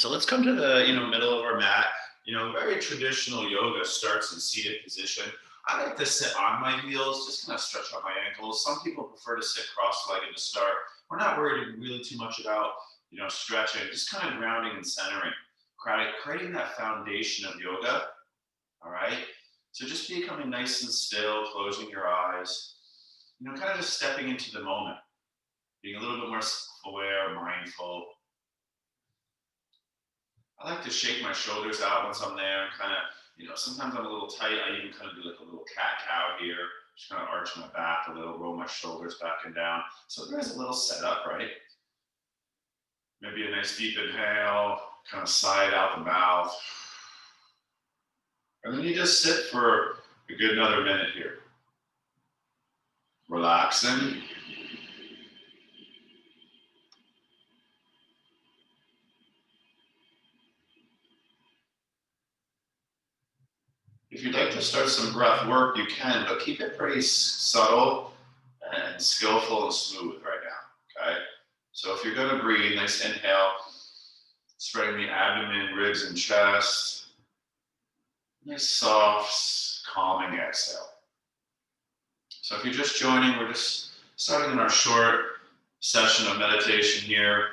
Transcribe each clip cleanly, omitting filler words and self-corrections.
So let's come to the middle of our mat. Very traditional yoga starts in seated position. I like to sit on my heels, just kind of stretch out my ankles. Some people prefer to sit cross-legged to start. We're not worried really too much about stretching, just kind of grounding and centering, creating that foundation of yoga. All right. So just becoming nice and still, closing your eyes. Kind of just stepping into the moment, being a little bit more aware, mindful. I like to shake my shoulders out once I'm there and kind of, sometimes I'm a little tight. I even kind of do like a little cat cow here, just kind of arch my back a little, roll my shoulders back and down. So there's a little setup, right? Maybe a nice deep inhale, kind of sigh it out the mouth. And then you just sit for a good another minute here. Relaxing. If you'd like to start some breath work, you can, but keep it pretty subtle and skillful and smooth right now, okay? So if you're gonna breathe, nice inhale, spreading the abdomen, ribs, and chest. Nice, soft, calming exhale. So if you're just joining, we're just starting in our short session of meditation here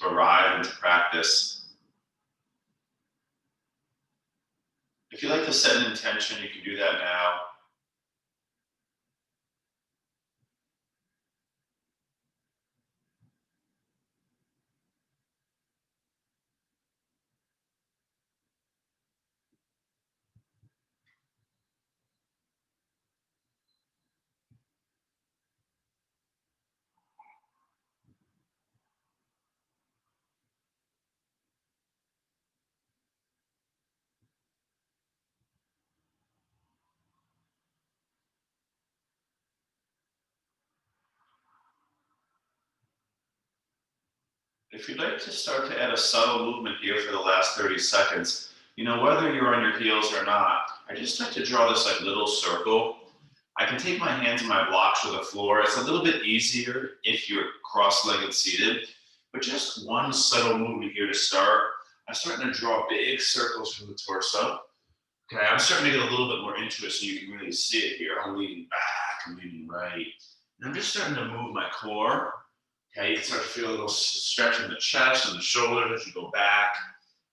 to arrive into practice. If you'd like to set an intention, you can do that now. If you'd like to start to add a subtle movement here for the last 30 seconds, whether you're on your heels or not, I just like to draw this like little circle. I can take my hands and my blocks to the floor. It's a little bit easier if you're cross-legged seated, but just one subtle movement here to start. I'm starting to draw big circles from the torso. Okay, I'm starting to get a little bit more into it so you can really see it here. I'm leaning back, I'm leaning right. And I'm just starting to move my core. Okay, you can start to feel a little stretch in the chest and the shoulders as you go back,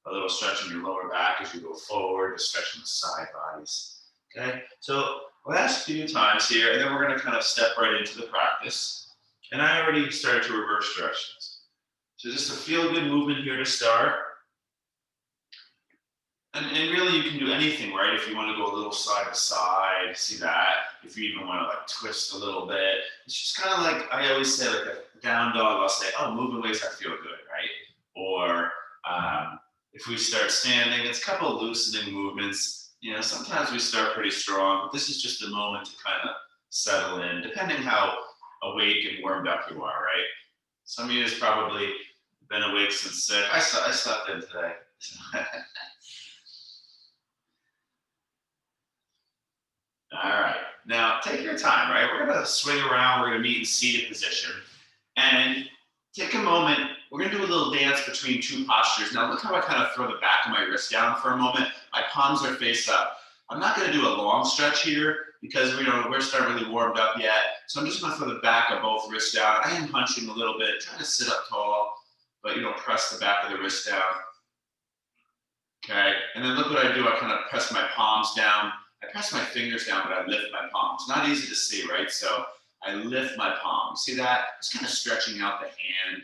a little stretch in your lower back as you go forward, a stretch in the side bodies. Okay, so last few times here, and then we're going to kind of step right into the practice. And I already started to reverse directions. So just a feel good movement here to start. And really, you can do anything, right? If you want to go a little side to side, see that. If you even want to like twist a little bit, it's just kind of like I always say, like a down dog. I'll say, "Oh, move in ways I feel good," right? Or if we start standing, it's a couple of loosening movements. Sometimes we start pretty strong, but this is just a moment to kind of settle in, depending how awake and warmed up you are, right? Some of you has probably been awake since 6. I slept in today. All right, now take your time, right? We're gonna swing around, we're gonna meet in seated position. And take a moment, we're gonna do a little dance between two postures. Now look how I kind of throw the back of my wrist down for a moment. My palms are face up. I'm not gonna do a long stretch here because we're starting really warmed up yet. So I'm just gonna throw the back of both wrists down. I am hunching a little bit, trying to sit up tall, but press the back of the wrist down. Okay, and then look what I do, I kind of press my palms down. I press my fingers down, but I lift my palms. Not easy to see, right? So I lift my palms. See that? Just kind of stretching out the hand.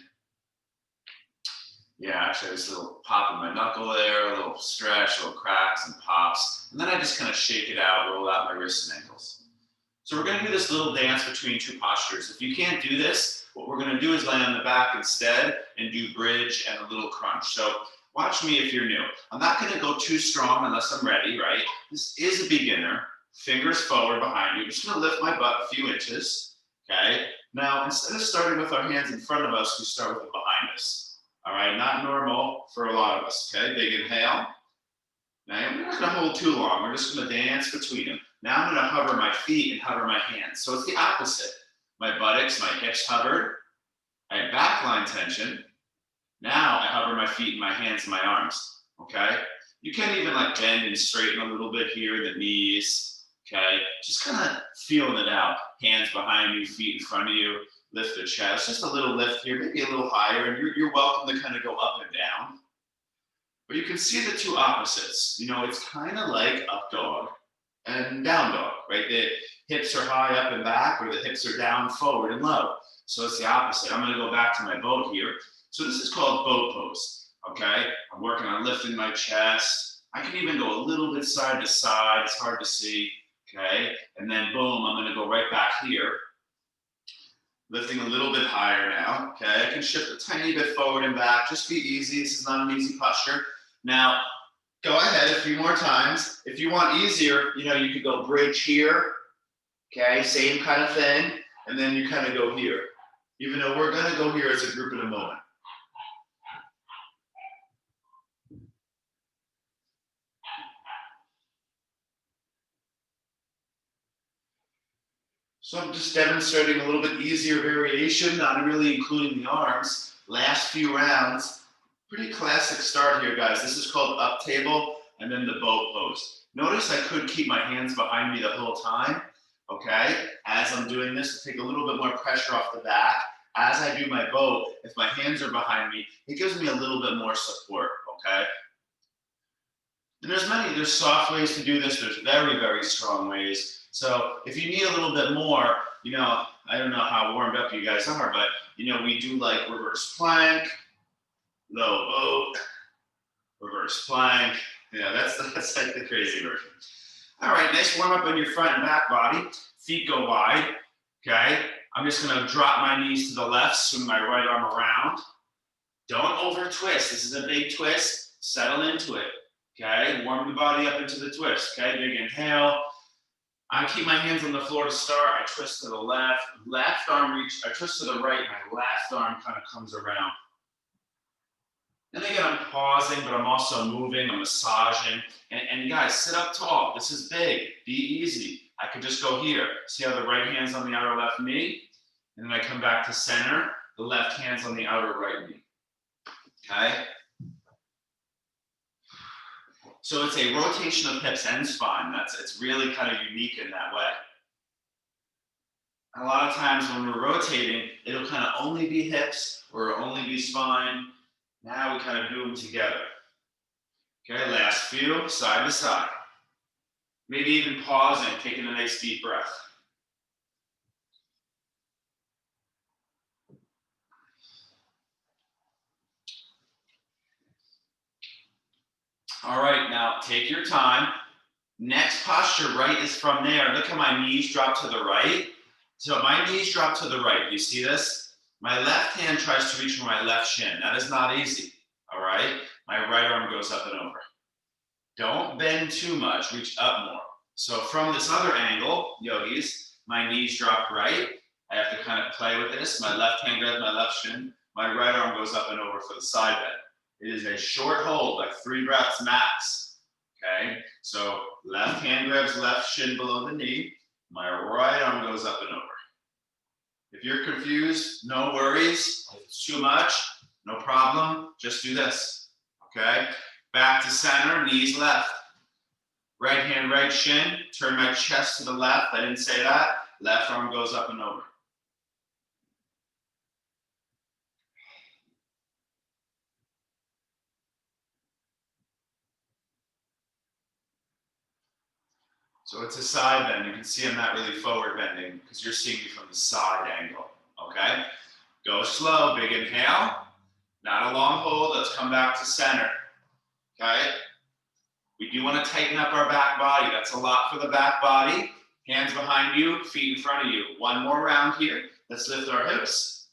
Yeah, actually, there's a little pop in my knuckle there, a little stretch, little cracks and pops. And then I just kind of shake it out, roll out my wrists and ankles. So we're going to do this little dance between two postures. If you can't do this, what we're going to do is lay on the back instead and do bridge and a little crunch. So watch me if you're new. I'm not going to go too strong unless I'm ready, right? This is a beginner. Fingers forward behind you. I'm just going to lift my butt a few inches, okay? Now, instead of starting with our hands in front of us, we start with them behind us. All right, not normal for a lot of us, okay? Big inhale. Now, we're not going to hold too long. We're just going to dance between them. Now I'm going to hover my feet and hover my hands. So it's the opposite. My buttocks, my hips hovered. I have back line tension. Now I hover my feet and my hands and my arms, okay? You can even like bend and straighten a little bit here, the knees, okay? Just kind of feeling it out. Hands behind you, feet in front of you, lift the chest, just a little lift here, maybe a little higher, and you're welcome to kind of go up and down. But you can see the two opposites. You know, it's kind of like up dog and down dog, right? The hips are high up and back, or the hips are down, forward, and low. So it's the opposite. I'm gonna go back to my boat here. So this is called boat pose, okay? I'm working on lifting my chest. I can even go a little bit side to side. It's hard to see, okay? And then boom, I'm gonna go right back here. Lifting a little bit higher now, okay? I can shift a tiny bit forward and back. Just be easy. This is not an easy posture. Now, go ahead a few more times. If you want easier, you know, you could go bridge here, okay? Same kind of thing. And then you kind of go here. Even though we're gonna go here as a group in a moment. So I'm just demonstrating a little bit easier variation, not really including the arms. Last few rounds, pretty classic start here, guys. This is called up table and then the boat pose. Notice I could keep my hands behind me the whole time, okay? As I'm doing this, to take a little bit more pressure off the back. As I do my boat, if my hands are behind me, it gives me a little bit more support, okay? And there's soft ways to do this. There's very, very strong ways. So if you need a little bit more, you know, I don't know how warmed up you guys are, but you know, we do like reverse plank, low boat, reverse plank. Yeah, that's like the crazy version. All right, nice warm up on your front and back body. Feet go wide, okay? I'm just gonna drop my knees to the left, swing my right arm around. Don't over twist. This is a big twist. Settle into it, okay? Warm the body up into the twist, okay? Big inhale. I keep my hands on the floor to start. I twist to the left arm reach. I twist to the right, my left arm kind of comes around. And again, I'm pausing, but I'm also moving, I'm massaging. And guys, sit up tall. This is big. Be easy. I could just go here. See how the right hand's on the outer left knee? And then I come back to center. The left hand's on the outer right knee. Okay? So it's a rotation of hips and spine. It's really kind of unique in that way. And a lot of times when we're rotating, it'll kind of only be hips or only be spine. Now we kind of do them together. Okay, last few, side to side. Maybe even pausing, taking a nice deep breath. All right, now take your time. Next posture, right, is from there. Look how my knees drop to the right. So my knees drop to the right. You see this? My left hand tries to reach for my left shin. That is not easy, all right? My right arm goes up and over. Don't bend too much, reach up more. So from this other angle, yogis, my knees drop right. I have to kind of play with this. My left hand grabs my left shin. My right arm goes up and over for the side bend. It is a short hold, like 3 breaths max. Okay, so left hand grabs left shin below the knee. My right arm goes up and over. If you're confused, no worries. If it's too much, no problem. Just do this. Okay, back to center, knees left. Right hand, right shin. Turn my chest to the left. I didn't say that. Left arm goes up and over. So it's a side bend. You can see I'm not really forward bending because you're seeing me from the side angle, okay? Go slow, big inhale. Not a long hold, let's come back to center, okay? We do want to tighten up our back body. That's a lot for the back body. Hands behind you, feet in front of you. One more round here. Let's lift our hips.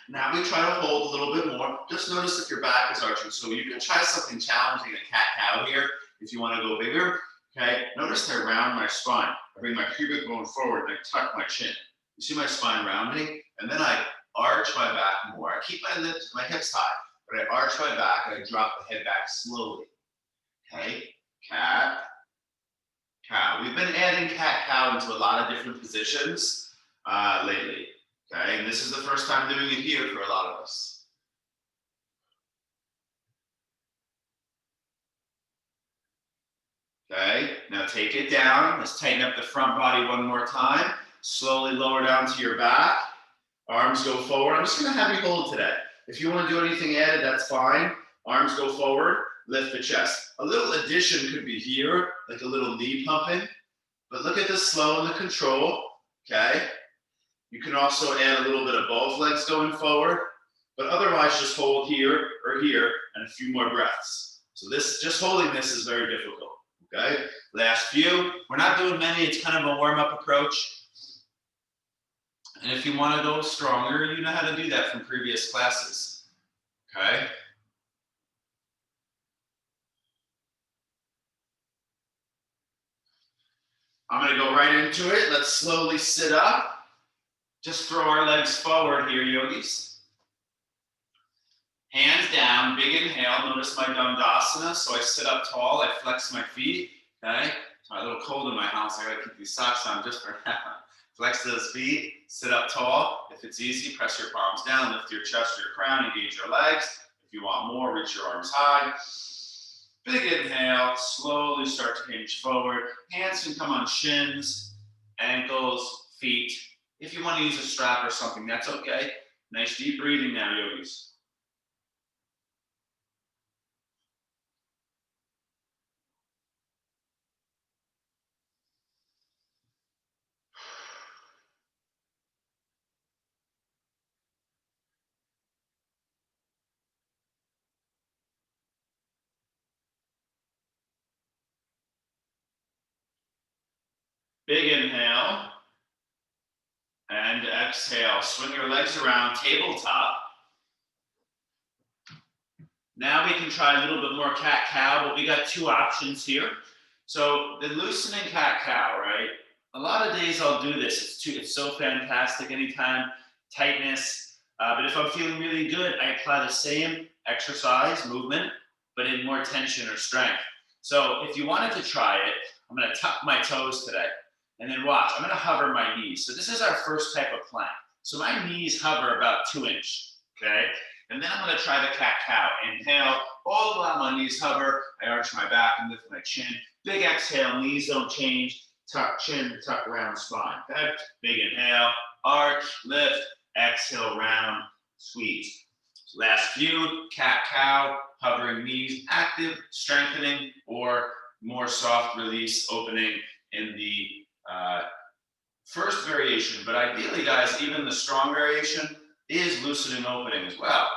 Now we try to hold a little bit more. Just notice if your back is arching. So you can try something challenging, a cat-cow here, if you want to go bigger. Okay, notice I round my spine. I bring my pubic bone forward and I tuck my chin. You see my spine rounding? And then I arch my back more. I keep my hips high, but I arch my back and I drop the head back slowly. Okay, cat, cow. We've been adding cat-cow into a lot of different positions lately. Okay, and this is the first time doing it here for a lot of us. Okay, now take it down. Let's tighten up the front body one more time. Slowly lower down to your back. Arms go forward. I'm just gonna have you hold today. If you wanna do anything added, that's fine. Arms go forward, lift the chest. A little addition could be here, like a little knee pumping, but look at the slow and the control, okay? You can also add a little bit of both legs going forward, but otherwise just hold here or here and a few more breaths. So this, just holding this is very difficult, okay? Last few. We're not doing many, it's kind of a warm-up approach. And if you want to go stronger, you know how to do that from previous classes, okay? I'm gonna go right into it. Let's slowly sit up. Just throw our legs forward here, yogis. Hands down, big inhale. Notice my Dandasana. So I sit up tall, I flex my feet, okay? It's a little cold in my house. I gotta keep these socks on just for now. Flex those feet, sit up tall. If it's easy, press your palms down, lift your chest or your crown, engage your legs. If you want more, reach your arms high. Big inhale, slowly start to hinge forward. Hands can come on shins, ankles, feet. If you want to use a strap or something, that's okay. Nice deep breathing now, yogis. Big inhale. And exhale. Swing your legs around, tabletop. Now we can try a little bit more cat-cow, but we got two options here. So the loosening cat-cow, right? A lot of days I'll do this. It's so fantastic. Anytime tightness. But if I'm feeling really good, I apply the same exercise, movement, but in more tension or strength. So if you wanted to try it, I'm going to tuck my toes today. And then watch, I'm going to hover my knees. So this is our first type of plank. So my knees hover about 2 inches, okay? And then I'm going to try the cat-cow. Inhale, all the while my knees hover. I arch my back and lift my chin. Big exhale, knees don't change. Tuck chin, tuck round spine, okay? Big inhale, arch, lift, exhale, round, squeeze. Last few, cat-cow, hovering knees, active, strengthening, or more soft release, opening in the first variation. But ideally, guys, even the strong variation is loosening, opening as well.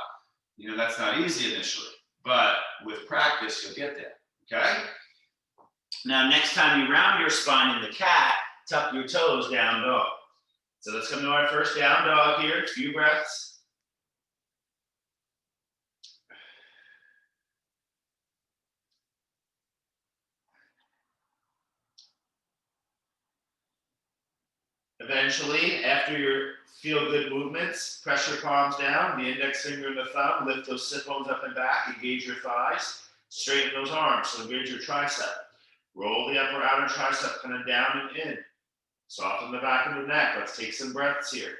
You know, that's not easy initially, but with practice, you'll get there, okay? Now, next time you round your spine in the cat, tuck your toes, down dog. So let's come to our first down dog here, a few breaths. Eventually, after your feel-good movements, press your palms down, the index finger and the thumb, lift those sit bones up and back, engage your thighs, straighten those arms, so engage your tricep. Roll the upper outer tricep kind of down and in. Soften the back of the neck. Let's take some breaths here.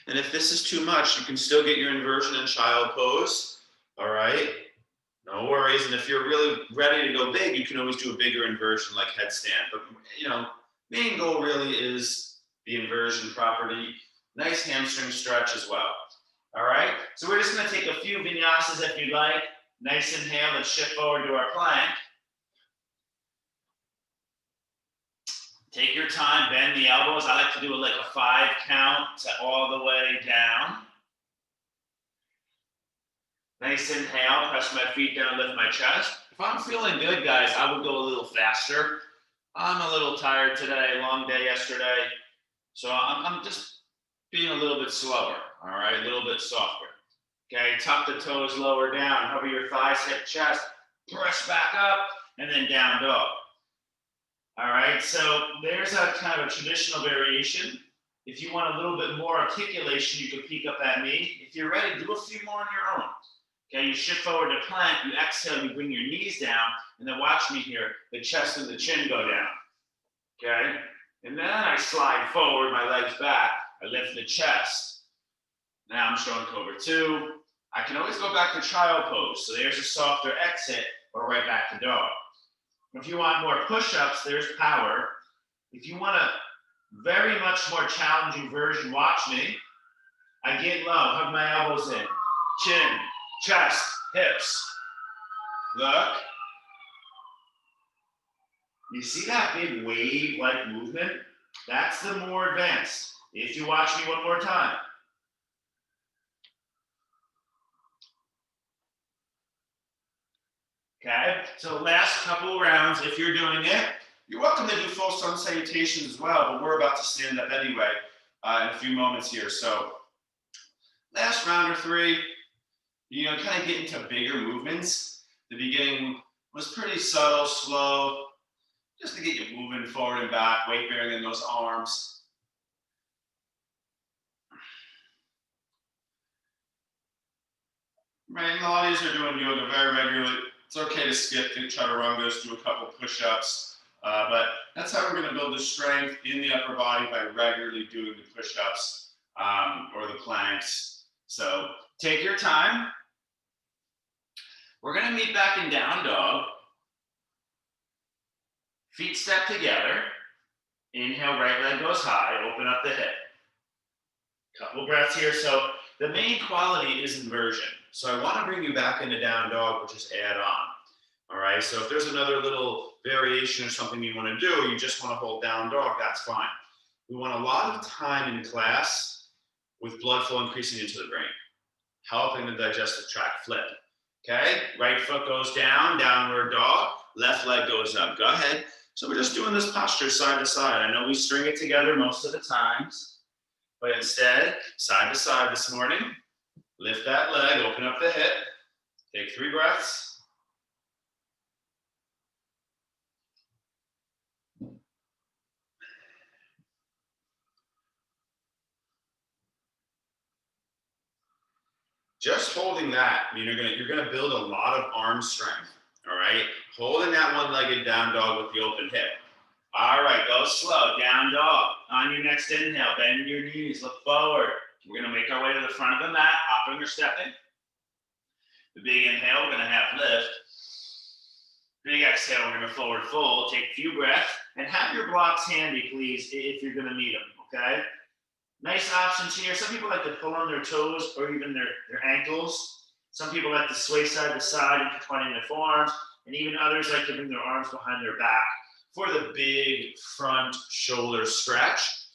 And if this is too much, you can still get your inversion and child pose, all right? No worries, and if you're really ready to go big, you can always do a bigger inversion like headstand. But you know, main goal really is the inversion property. Nice hamstring stretch as well. All right, so we're just gonna take a few vinyasas if you'd like. Nice inhale, let's shift forward to our plank. Take your time, bend the elbows. I like to do like a 5 count to all the way down. Nice inhale, press my feet down, lift my chest. If I'm feeling good, guys, I would go a little faster. I'm a little tired today, long day yesterday. So I'm just being a little bit slower, all right, a little bit softer. Okay, tuck the toes lower down, hover your thighs, hip, chest, press back up, and then down dog. All right, so there's a kind of a traditional variation. If you want a little bit more articulation, you can peek up that knee. If you're ready, do a few more on your own. Okay, you shift forward to plank, you exhale, you bring your knees down, and then watch me here, the chest and the chin go down. Okay, and then I slide forward, my legs back, I lift the chest. Now I'm showing Cobra 2, I can always go back to child pose. So there's a softer exit or right back to dog. If you want more push-ups, there's power. If you want a very much more challenging version, watch me. I get low, hug my elbows in. Chin, chest, hips. Look. You see that big wave-like movement? That's the more advanced. If you watch me one more time. Okay, so last couple rounds, if you're doing it, you're welcome to do full sun salutations as well, but we're about to stand up anyway in a few moments here. So last round or three, kind of get into bigger movements. The beginning was pretty subtle, slow, just to get you moving forward and back, weight bearing in those arms. Right, and a lot of these are doing yoga very regularly. It's okay to skip the chaturangas, do a couple push-ups, but that's how we're going to build the strength in the upper body by regularly doing the push-ups or the planks. So take your time. We're going to meet back in down dog. Feet step together. Inhale, right leg goes high, open up the hip. Couple breaths here. So the main quality is inversion. So I want to bring you back into down dog, which is add on. All right, so if there's another little variation or something you want to do, or you just want to hold down dog, that's fine. We want a lot of time in class with blood flow increasing into the brain, helping the digestive tract flip. Okay, right foot goes down, downward dog, left leg goes up. Go ahead. So we're just doing this posture side to side. I know we string it together most of the times, but instead, side to side this morning. Lift that leg, open up the hip, take 3 breaths. Just holding that, you're gonna build a lot of arm strength, all right? Holding that one-legged down dog with the open hip. All right, go slow, down dog. On your next inhale, bend your knees, look forward. We're gonna make our way to the front of the mat, hopping or stepping. The big inhale, we're gonna have lift. Big exhale, we're gonna forward fold. Take a few breaths and have your blocks handy, please, if you're gonna need them, okay? Nice options here. Some people like to pull on their toes or even their ankles. Some people like to sway side to side, intertwining their forearms, and even others like to bring their arms behind their back for the big front shoulder stretch.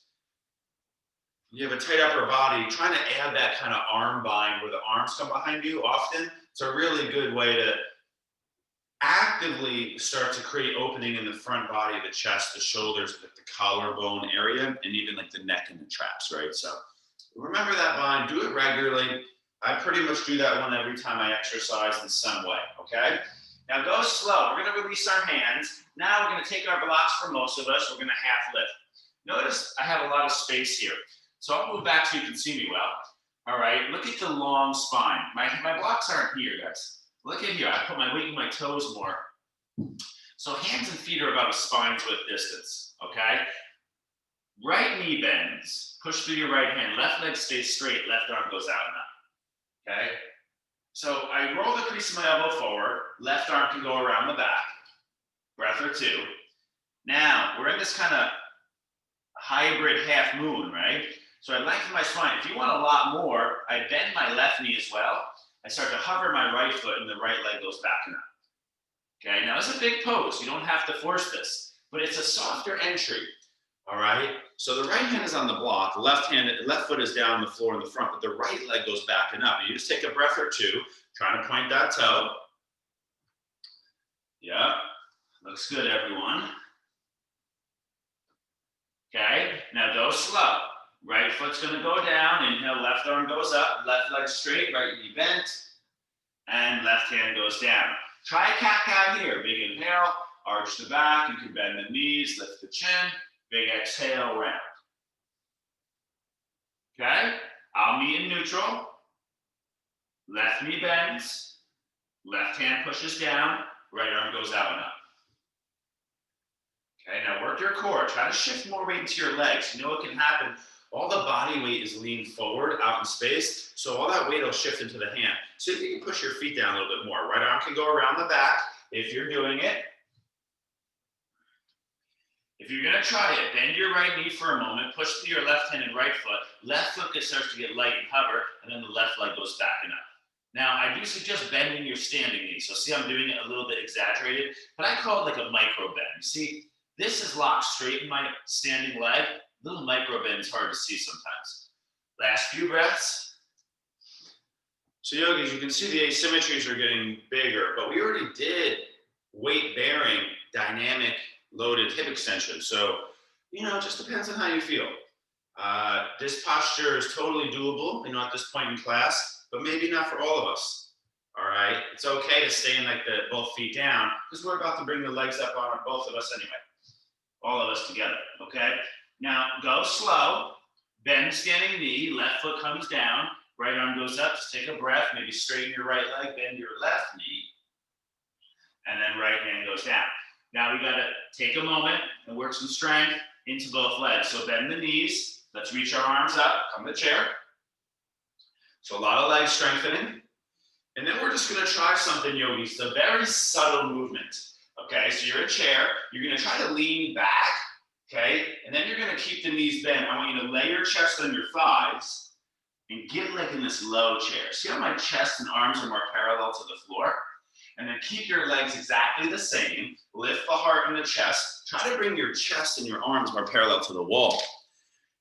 You have a tight upper body, trying to add that kind of arm bind where the arms come behind you often. It's a really good way to actively start to create opening in the front body, the chest, the shoulders, the collarbone area, and even like the neck and the traps, right? So remember that bind, do it regularly. I pretty much do that one every time I exercise in some way, okay? Now go slow. We're gonna release our hands. Now we're gonna take our blocks for most of us. We're gonna half lift. Notice I have a lot of space here. So I'll move back so you can see me well. All right, look at the long spine. My blocks aren't here, guys. Look at here, I put my weight in my toes more. So hands and feet are about a spine's width distance, okay? Right knee bends, push through your right hand, left leg stays straight, left arm goes out and up, okay? So I roll the crease of my elbow forward, left arm can go around the back, breath or two. Now, we're in this kind of hybrid half moon, right? So I lengthen my spine. If you want a lot more, I bend my left knee as well. I start to hover my right foot and the right leg goes back and up. Okay, now it's a big pose. You don't have to force this, but it's a softer entry. All right, so the right hand is on the block, left foot is down on the floor in the front, but the right leg goes back and up. You just take a breath or two, trying to point that toe. Yeah, looks good, everyone. Okay, now go slow. Right foot's gonna go down, inhale, left arm goes up, left leg straight, right knee bent, and left hand goes down. Try a cat-cow here. Big inhale, arch the back, you can bend the knees, lift the chin, big exhale, round. Okay, I'll meet in neutral. Left knee bends, left hand pushes down, right arm goes out and up. Okay, now work your core. Try to shift more weight into your legs. You know what can happen all the body weight is leaned forward out in space, so all that weight will shift into the hand. So if you can push your feet down a little bit more, right arm can go around the back if you're doing it. If you're gonna try it, bend your right knee for a moment, push through your left hand and right foot, left foot starts to get light and hover, and then the left leg goes back and up. Now, I do suggest bending your standing knee. So see, I'm doing it a little bit exaggerated, but I call it like a micro bend. See, this is locked straight in my standing leg. Little micro bend is hard to see sometimes. Last few breaths. So yogis, you can see the asymmetries are getting bigger, but we already did weight bearing, dynamic, loaded hip extension. So, it just depends on how you feel. This posture is totally doable, at this point in class, but maybe not for all of us. All right, it's okay to stay in like both feet down because we're about to bring the legs up on both of us anyway. All of us together, okay? Now go slow, bend standing knee, left foot comes down, right arm goes up, just take a breath, maybe straighten your right leg, bend your left knee, and then right hand goes down. Now we gotta take a moment and work some strength into both legs. So bend the knees, let's reach our arms up, come to the chair. So a lot of leg strengthening. And then we're just gonna try something, yogis. It's a very subtle movement. Okay, so you're in a chair, you're gonna try to lean back, okay? And then you're gonna keep the knees bent. I want you to lay your chest on your thighs and get like in this low chair. See how my chest and arms are more parallel to the floor? And then keep your legs exactly the same. Lift the heart and the chest. Try to bring your chest and your arms more parallel to the wall.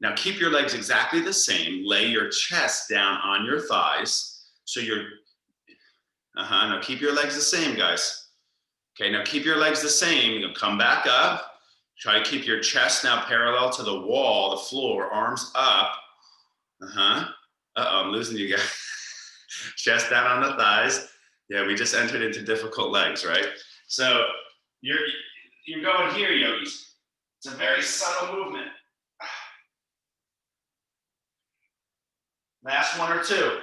Now keep your legs exactly the same. Lay your chest down on your thighs. So you're, now keep your legs the same, guys. Okay, now keep your legs the same. You'll come back up. Try to keep your chest now parallel to the wall, the floor, arms up. I'm losing you guys. Chest down on the thighs. Yeah, we just entered into difficult legs, right? So you're going here, yogis. It's a very subtle movement. Last one or two.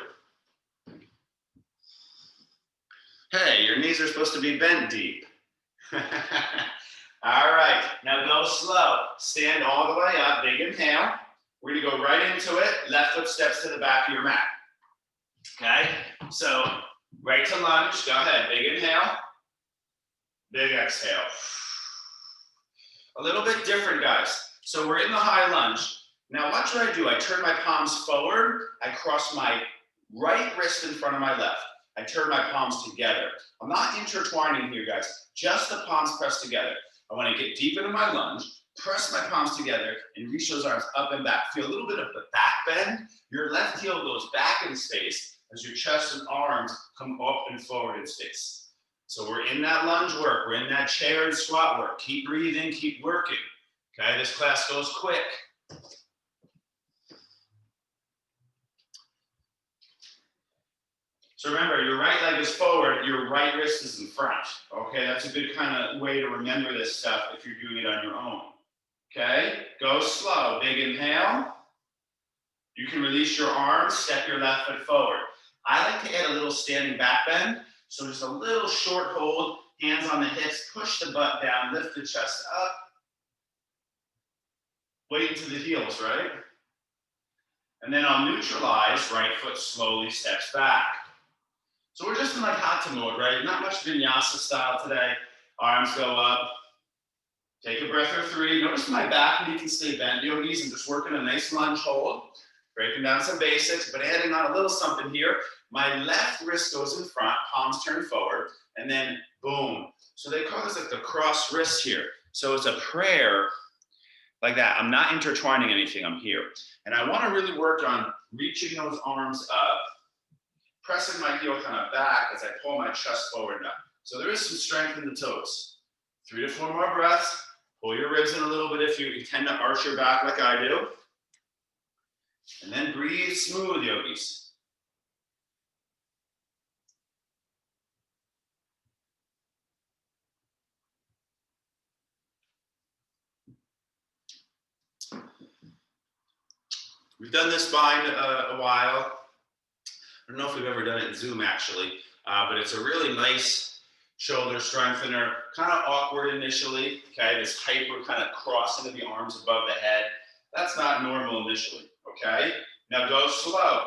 Hey, your knees are supposed to be bent deep. All right, now go slow. Stand all the way up, big inhale. We're gonna go right into it. Left foot steps to the back of your mat. Okay, so right to lunge, go ahead, big inhale, big exhale. A little bit different, guys. So we're in the high lunge. Now what should I do? I turn my palms forward, I cross my right wrist in front of my left. I turn my palms together. I'm not intertwining here, guys, just the palms pressed together. I wanna get deep into my lunge, press my palms together, and reach those arms up and back. Feel a little bit of the back bend. Your left heel goes back in space as your chest and arms come up and forward in space. So we're in that lunge work, we're in that chair and squat work. Keep breathing, keep working. Okay, this class goes quick. So remember, your right leg is forward, your right wrist is in front. Okay, that's a good kind of way to remember this stuff if you're doing it on your own. Okay, go slow, big inhale. You can release your arms, step your left foot forward. I like to add a little standing back bend. So just a little short hold, hands on the hips, push the butt down, lift the chest up. Weight into the heels, right? And then I'll neutralize, right foot slowly steps back. So we're just in like Hatha mode, right? Not much vinyasa style today. Arms go up. Take a breath or three. Notice my back knee can stay bent, yogis. I'm just working a nice lunge hold. Breaking down some basics, but adding on a little something here. My left wrist goes in front, palms turn forward, and then boom. So they call this like the cross wrist here. So it's a prayer like that. I'm not intertwining anything, I'm here. And I wanna really work on reaching those arms up, pressing my heel kind of back as I pull my chest forward now. So there is some strength in the toes. 3 to 4 more breaths. Pull your ribs in a little bit if you tend to arch your back like I do. And then breathe smooth, yogis. We've done this bind a while. I don't know if we've ever done it in Zoom actually, but it's a really nice shoulder strengthener. Kind of awkward initially, okay? This hyper kind of crossing of the arms above the head. That's not normal initially, okay? Now go slow.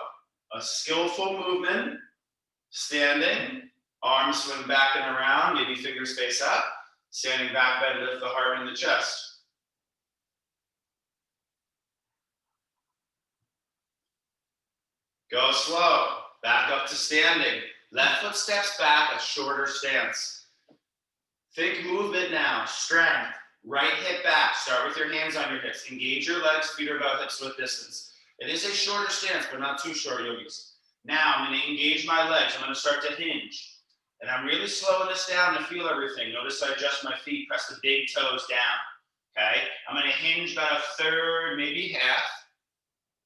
A skillful movement, standing, arms swing back and around, maybe fingers face up, standing back bend, lift the heart and the chest. Go slow, back up to standing. Left foot steps back, a shorter stance. Think movement now, strength. Right hip back, start with your hands on your hips. Engage your legs, feet are about hips width distance. It is a shorter stance, but not too short, yogis. Now I'm gonna engage my legs. I'm gonna start to hinge. And I'm really slowing this down to feel everything. Notice I adjust my feet, press the big toes down, okay? I'm gonna hinge about a third, maybe half,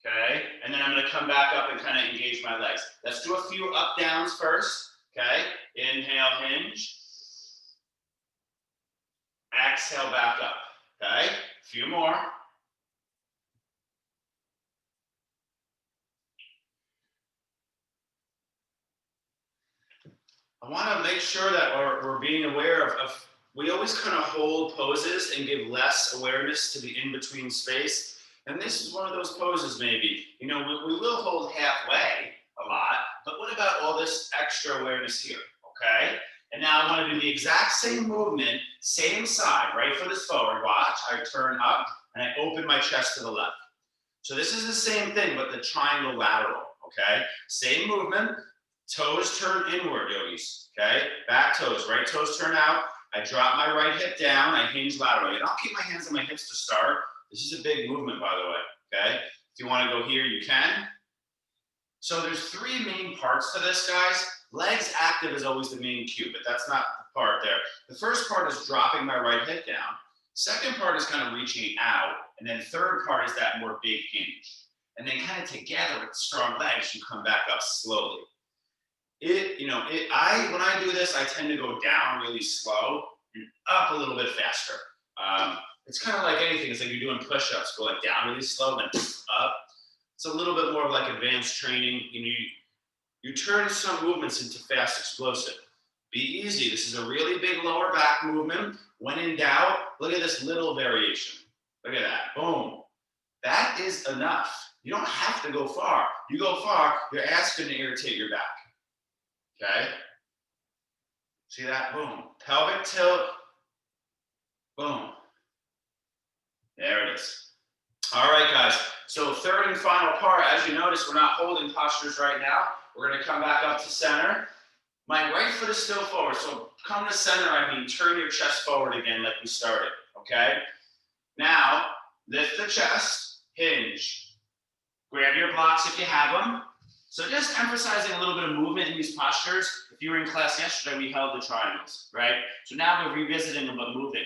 okay? And then I'm gonna come back up and kind of engage my legs. Let's do a few up downs first, okay? Inhale, hinge. Exhale, back up, okay? A few more. I want to make sure that we're being aware of, we always kind of hold poses and give less awareness to the in-between space. And this is one of those poses maybe. You know, we will hold halfway a lot, but what about all this extra awareness here, okay? And now I want to do the exact same movement, same side, right foot is forward, watch, I turn up and I open my chest to the left. So this is the same thing, but the triangle lateral, okay? Same movement, toes turn inward, yogis, okay? Back toes, right toes turn out, I drop my right hip down, I hinge laterally, and I'll keep my hands on my hips to start. This is a big movement, by the way, okay? If you want to go here, you can. So there's three main parts to this, guys. Legs active is always the main cue, but that's not the part there. The first part is dropping my right hip down. Second part is kind of reaching out. And then third part is that more big hinge. And then kind of together with strong legs, you come back up slowly. When I do this, I tend to go down really slow and up a little bit faster. It's kind of like anything. It's like you're doing push-ups, go like down really slow, then up. It's a little bit more like advanced training. You turn some movements into fast explosive. Be easy. This is a really big lower back movement. When in doubt, look at this little variation. Look at that. Boom. That is enough. You don't have to go far. You go far, your ass is going to irritate your back. Okay? See that? Boom. Pelvic tilt. Boom. There it is. All right, guys. So third and final part, as you notice, we're not holding postures right now. We're going to come back up to center. My right foot is still forward. So come to center, I mean turn your chest forward again like we started, okay? Now, lift the chest, hinge. Grab your blocks if you have them. So just emphasizing a little bit of movement in these postures. If you were in class yesterday, we held the triangles, right? So now we're revisiting about moving.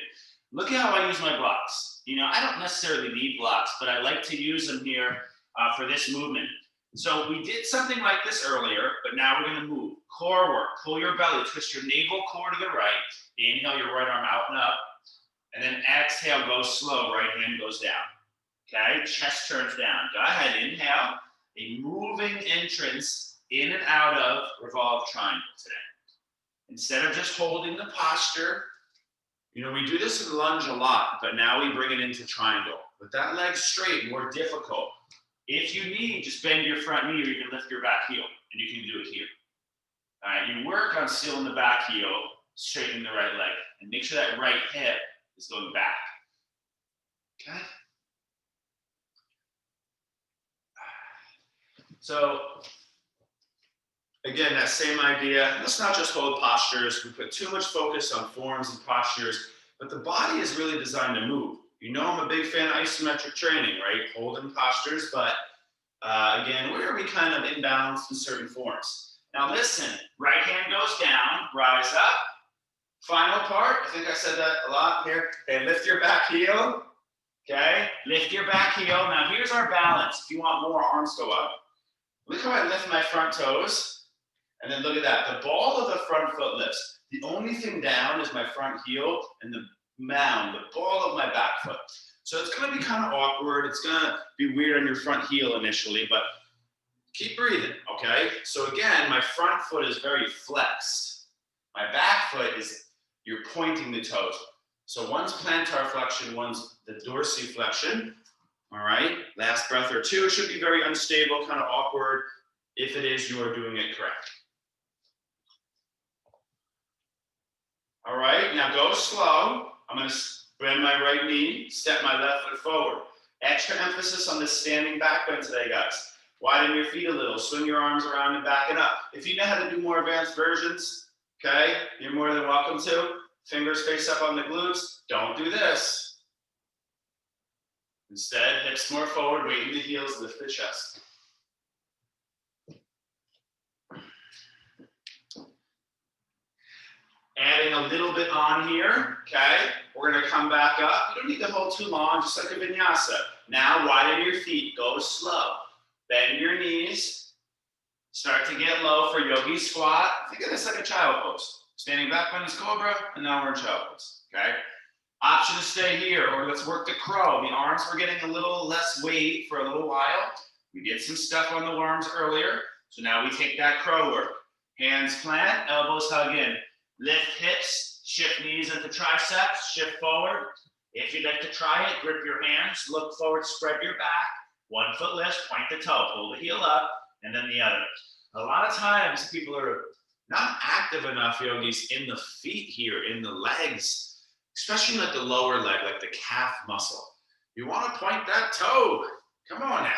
Look at how I use my blocks. You know, I don't necessarily need blocks, but I like to use them here for this movement. So we did something like this earlier, but now we're going to move. Core work. Pull your belly. Twist your navel core to the right. Inhale your right arm out and up. And then exhale, go slow. Right hand goes down. Okay? Chest turns down. Go ahead. Inhale. A moving entrance in and out of revolved triangle today. Instead of just holding the posture, you know, we do this in lunge a lot, but now we bring it into triangle. With that leg straight, more difficult. If you need, just bend your front knee or you can lift your back heel, and you can do it here. All right, you work on sealing the back heel, straightening the right leg, and make sure that right hip is going back. Okay? So, again, that same idea. Let's not just hold postures. We put too much focus on forms and postures, but the body is really designed to move. You know I'm a big fan of isometric training, right? Holding postures, but again, where are we kind of imbalanced in certain forms? Now listen, right hand goes down, rise up. Final part, I think I said that a lot here. Okay, lift your back heel. Okay, lift your back heel. Now here's our balance. If you want more, arms go up. Look how I lift my front toes. And then look at that. The ball of the front foot lifts. The only thing down is my front heel and the mound, the ball of my back foot. So it's going to be kind of awkward. It's going to be weird on your front heel initially, but keep breathing, okay? So again, my front foot is very flexed. My back foot is, you're pointing the toes. So one's plantar flexion, one's the dorsiflexion. All right, last breath or two. It should be very unstable, kind of awkward. If it is, you are doing it correct. All right, now go slow. I'm going to bend my right knee, step my left foot forward. Extra emphasis on this standing back bend today, guys. Widen your feet a little, swing your arms around and back it up. If you know how to do more advanced versions, okay, you're more than welcome to. Fingers face up on the glutes. Don't do this. Instead, hips more forward, weight in the heels, lift the chest. Adding a little bit on here, okay? We're gonna come back up. You don't need to hold too long, just like a vinyasa. Now widen your feet, go slow. Bend your knees. Start to get low for yogi squat. Think of this like a child pose. Standing back bend is cobra, and now we're in child pose, okay? Option to stay here, or let's work the crow. The arms were getting a little less weight for a little while. We did some stuff on the worms earlier, so now we take that crow work. Hands plant, elbows hug in. Lift hips, shift knees into triceps, shift forward. If you'd like to try it, grip your hands, look forward, spread your back. 1 foot lift, point the toe, pull the heel up, and then the other. A lot of times people are not active enough, yogis, in the feet here, in the legs, especially like the lower leg, like the calf muscle. You want to point that toe. Come on now.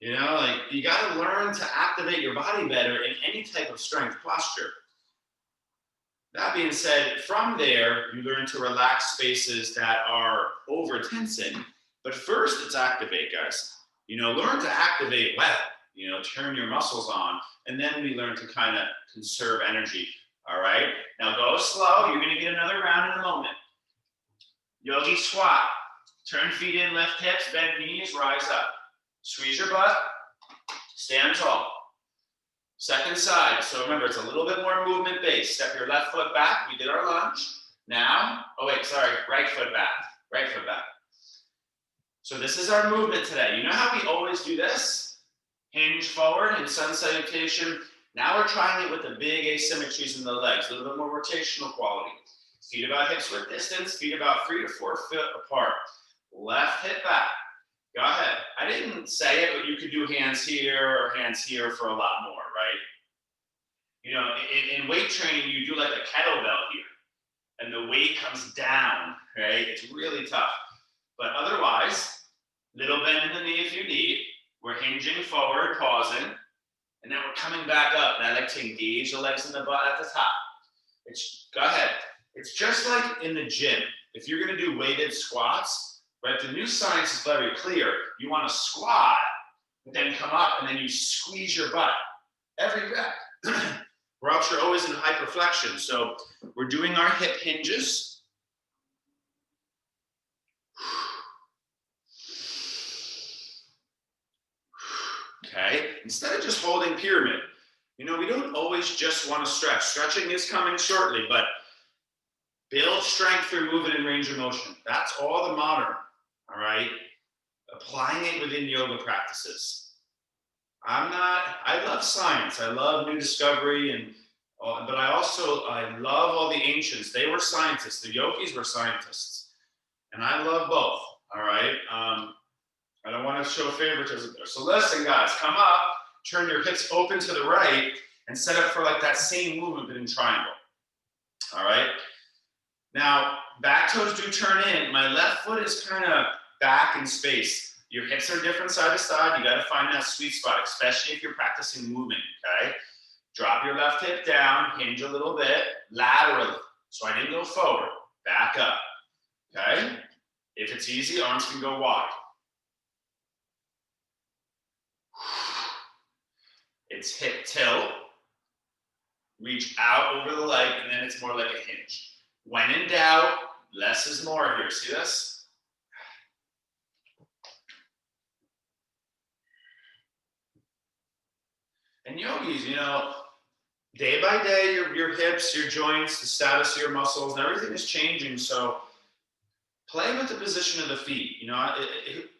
You know, like you got to learn to activate your body better in any type of strength posture. That being said, from there, you learn to relax spaces that are over tensing. But first, it's activate, guys. You know, learn to activate well. You know, turn your muscles on. And then we learn to kind of conserve energy. All right? Now go slow. You're going to get another round in a moment. Yogi squat. Turn feet in, lift hips, bend knees, rise up. Squeeze your butt. Stand tall. Second side, so remember, it's a little bit more movement based. Step your left foot back. We did our lunge. Now, right foot back. Right foot back. So this is our movement today. You know how we always do this? Hinge forward in sun salutation. Now we're trying it with the big asymmetries in the legs, a little bit more rotational quality. Feet about hips width distance, feet about 3 to 4 feet apart. Left hip back. Go ahead. I didn't say it, but you could do hands here or hands here for a lot more, right? You know, in weight training, you do like a kettlebell here, and the weight comes down, right? It's really tough. But otherwise, little bend in the knee if you need. We're hinging forward, pausing, and then we're coming back up. And I like to engage the legs in the butt at the top. Go ahead. It's just like in the gym. If you're going to do weighted squats, right, the new science is very clear. You want to squat, but then come up, and then you squeeze your butt every rep. Or else you're always in hyperflexion. So we're doing our hip hinges. Okay, instead of just holding pyramid, you know, we don't always just want to stretch. Stretching is coming shortly, but build strength through movement and range of motion. That's all the modern, all right? Applying it within yoga practices. I love science. I love new discovery, but I love all the ancients. They were scientists. The yogis were scientists. And I love both, all right? I don't want to show favoritism there. So listen, guys, come up, turn your hips open to the right, and set up for like that same movement but in triangle, all right? Now, back toes do turn in. My left foot is kind of back in space. Your hips are different side to side. You got to find that sweet spot, especially if you're practicing movement, okay? Drop your left hip down, hinge a little bit, laterally. So I didn't go forward, back up, okay? If it's easy, arms can go wide. It's hip tilt, reach out over the leg, and then it's more like a hinge. When in doubt, less is more here. See this? And yogis, you know, day by day, your hips, your joints, the status of your muscles, and everything is changing. So play with the position of the feet. You know,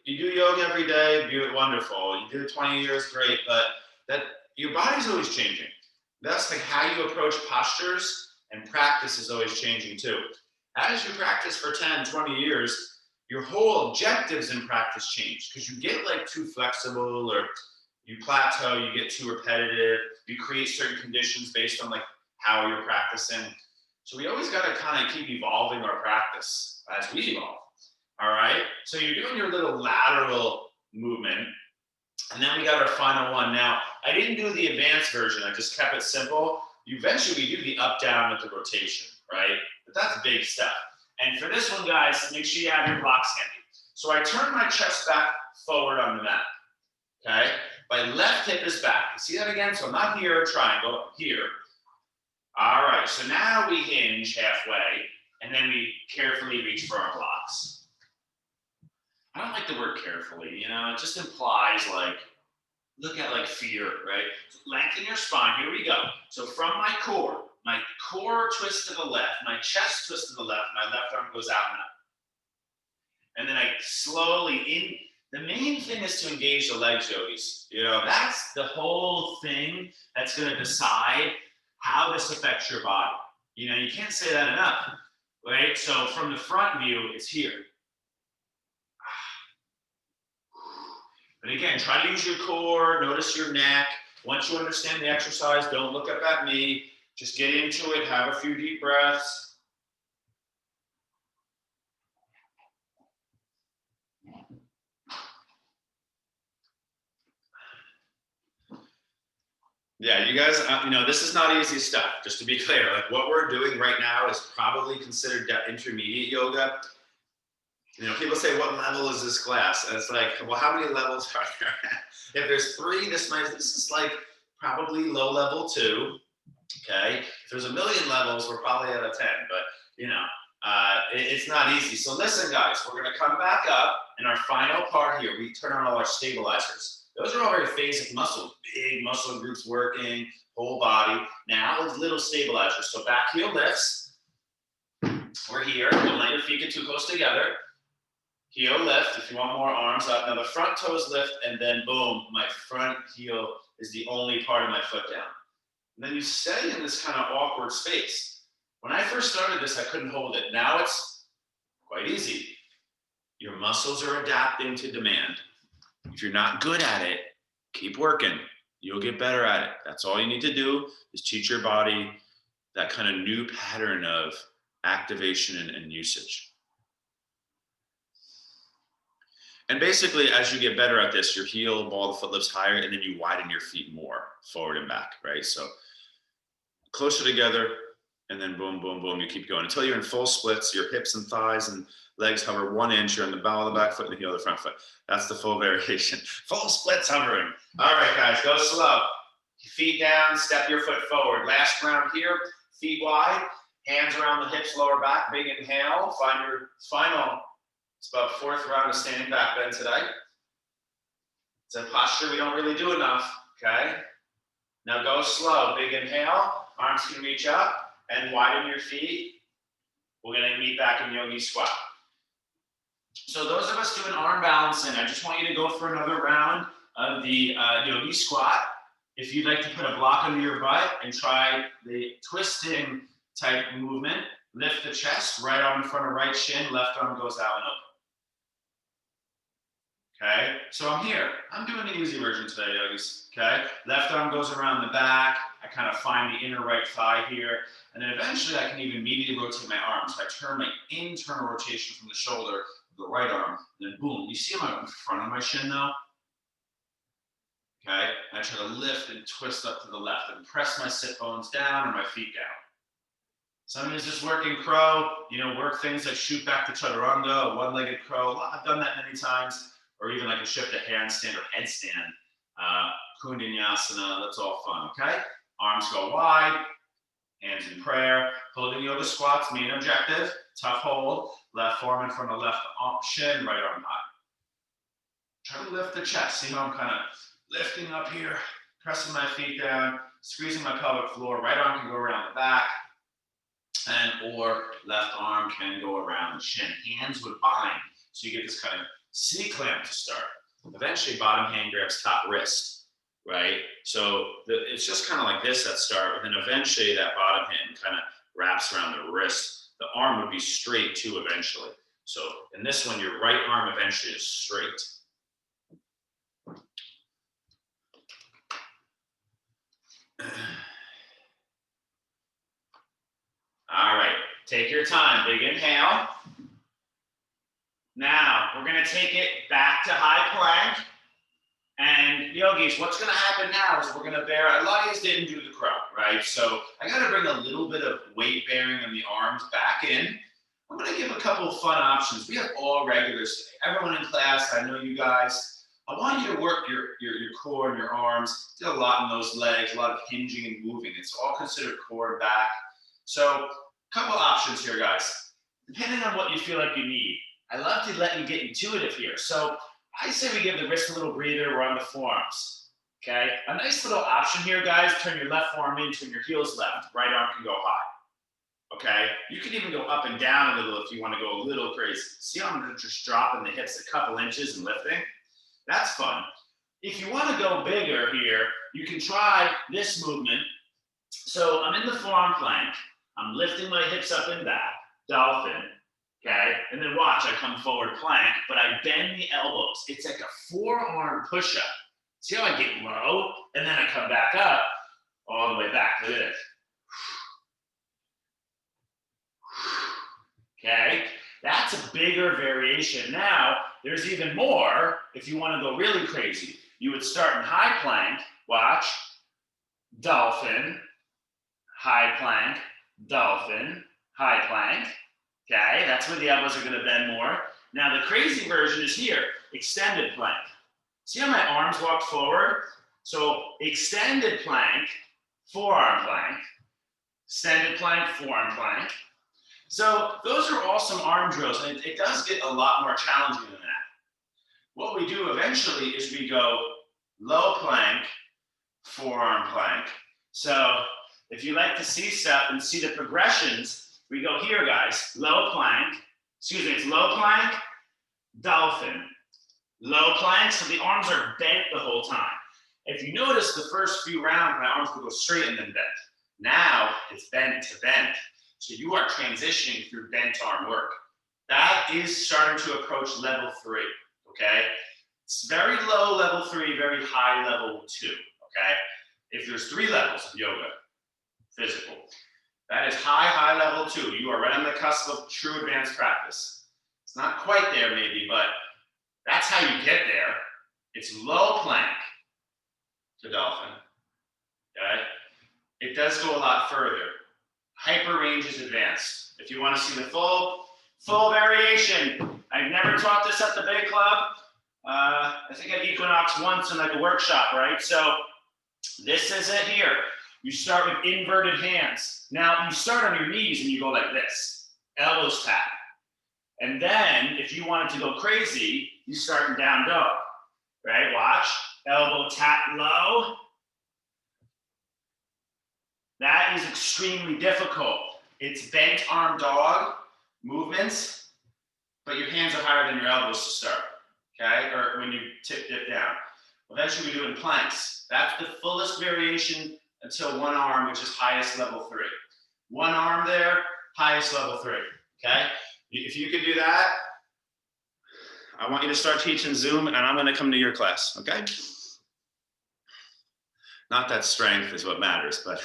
you do yoga every day, wonderful. You do it 20 years, great. But that your body's always changing. That's like how you approach postures, and practice is always changing too. As you practice for 10, 20 years, your whole objectives in practice change because you get like too flexible or you plateau, you get too repetitive, you create certain conditions based on like how you're practicing. So we always got to kind of keep evolving our practice as we evolve. All right. So you're doing your little lateral movement. And then we got our final one. Now, I didn't do the advanced version. I just kept it simple. You eventually do the up down with the rotation, right? But that's a big step. And for this one, guys, make sure you have your blocks handy. So I turn my chest back forward on the mat. Okay. My left hip is back. You see that again? So I'm not here, triangle, here. All right. So now we hinge halfway, and then we carefully reach for our blocks. I don't like the word carefully, you know, it just implies like, look at like fear, right? Lengthen your spine, here we go. So from my core twists to the left, my chest twists to the left, my left arm goes out and up. And then I slowly the main thing is to engage the legs, yogis. You know, that's the whole thing that's gonna decide how this affects your body. You know, you can't say that enough, right? So from the front view, it's here. But again, try to use your core, notice your neck. Once you understand the exercise, don't look up at me. Just get into it, have a few deep breaths. Yeah, you guys, you know, this is not easy stuff, just to be clear. Like what we're doing right now is probably considered intermediate yoga. You know, people say, what level is this class? And it's like, well, how many levels are there? If there's 3, this is like probably low level 2, okay? If there's 1 million levels, we're probably at a 10, but you know, it's not easy. So listen, guys, we're gonna come back up in our final part here. We turn on all our stabilizers. Those are all very phasic muscles, big muscle groups working, whole body. Now with little stabilizers. So back heel lifts. We're here, don't let your feet get too close together. Heel lift, if you want more arms up. Now the front toes lift, and then boom, my front heel is the only part of my foot down. And then you stay in this kind of awkward space. When I first started this, I couldn't hold it. Now it's quite easy. Your muscles are adapting to demand. If you're not good at it, keep working. You'll get better at it. That's all you need to do is teach your body that kind of new pattern of activation and usage. And basically, as you get better at this, your heel, ball of the foot lifts higher, and then you widen your feet more forward and back, right? So closer together, and then boom, boom, boom, you keep going until you're in full splits. Your hips and thighs and legs hover 1 inch. You're on the ball of the back foot and the heel of the front foot. That's the full variation. Full splits hovering. All right, guys, go slow. Feet down, step your foot forward. Last round here, feet wide, hands around the hips, lower back, big inhale. Find your final. It's about 4th round of standing back bend today. It's a posture we don't really do enough, okay? Now go slow, big inhale, arms can reach up and widen your feet. We're gonna meet back in yogi squat. So those of us doing arm balancing, I just want you to go for another round of the yogi squat. If you'd like to put a block under your butt and try the twisting type movement, lift the chest, right arm in front of right shin, left arm goes out and open. Okay, so I'm here. I'm doing the easy version today, yogis. Okay, left arm goes around the back. I kind of find the inner right thigh here. And then eventually I can even medially rotate my arms. So I turn my internal rotation from the shoulder to the right arm. And then boom, you see my front of my shin now? Okay, I try to lift and twist up to the left and press my sit bones down or my feet down. Some is just working crow, you know, work things like shoot back to chaturunga, one-legged crow. I've done that many times. Or even like a shift a handstand or headstand, kundanyasana, that's all fun, okay? Arms go wide, hands in prayer, holding yoga squats, main objective, tough hold, left forearm in front of left shin, right arm high. Try to lift the chest, see how I'm kind of lifting up here, pressing my feet down, squeezing my pelvic floor, right arm can go around the back, and or left arm can go around the shin. Hands would bind, so you get this kind of C-clamp to start. Eventually, bottom hand grabs top wrist, right? So it's just kind of like this at start, but then eventually that bottom hand kind of wraps around the wrist. The arm would be straight too eventually. So in this one, your right arm eventually is straight. All right, take your time, big inhale. Now, we're gonna take it back to high plank. And yogis, what's gonna happen now is we're gonna bear, a lot of you didn't do the crow, right? So I gotta bring a little bit of weight bearing on the arms back in. I'm gonna give a couple of fun options. We have all regulars today. Everyone in class, I know you guys. I want you to work your core and your arms. Did a lot in those legs, a lot of hinging and moving. It's all considered core and back. So a couple options here, guys. Depending on what you feel like you need. I love to let you get intuitive here. So I say we give the wrist a little breather. We're on the forearms, okay? A nice little option here, guys. Turn your left forearm in, turn your heels left. Right arm can go high, okay? You can even go up and down a little if you want to go a little crazy. See how I'm just dropping the hips a couple inches and lifting? That's fun. If you want to go bigger here, you can try this movement. So I'm in the forearm plank. I'm lifting my hips up and back, dolphin. Okay, and then watch, I come forward plank, but I bend the elbows. It's like a forearm push-up. See how I get low, and then I come back up, all the way back, look at this. Okay, that's a bigger variation. Now, there's even more, if you wanna go really crazy. You would start in high plank, watch, dolphin, high plank, dolphin, high plank. Okay, that's where the elbows are gonna bend more. Now the crazy version is here, extended plank. See how my arms walk forward? So extended plank, forearm plank, extended plank, forearm plank. So those are all some arm drills, and it does get a lot more challenging than that. What we do eventually is we go low plank, forearm plank. So if you like to see stuff and see the progressions, we go here, guys, low plank, excuse me, it's low plank, dolphin, low plank, so the arms are bent the whole time. If you notice the first few rounds, my arms will go straight and then bent. Now it's bent to bent. So you are transitioning through bent arm work. That is starting to approach level 3, okay? It's very low level 3, very high level 2, okay? If there's 3 levels of yoga, physical, that is high level 2. You are right on the cusp of true advanced practice. It's not quite there maybe, but that's how you get there. It's low plank to dolphin, okay? It does go a lot further. Hyper range is advanced. If you want to see the full variation, I've never taught this at the big club. I think at Equinox once in like a workshop, right? So this is it here. You start with inverted hands. Now you start on your knees and you go like this, elbows tap. And then if you wanted to go crazy, you start in down dog, right? Watch, elbow tap low. That is extremely difficult. It's bent arm dog movements, but your hands are higher than your elbows to start, okay? Or when you dip down. Eventually we do it in planks. That's the fullest variation until one arm, which is highest level 3. One arm there, highest level 3, okay? If you could do that, I want you to start teaching Zoom and I'm gonna come to your class, okay? Not that strength is what matters, but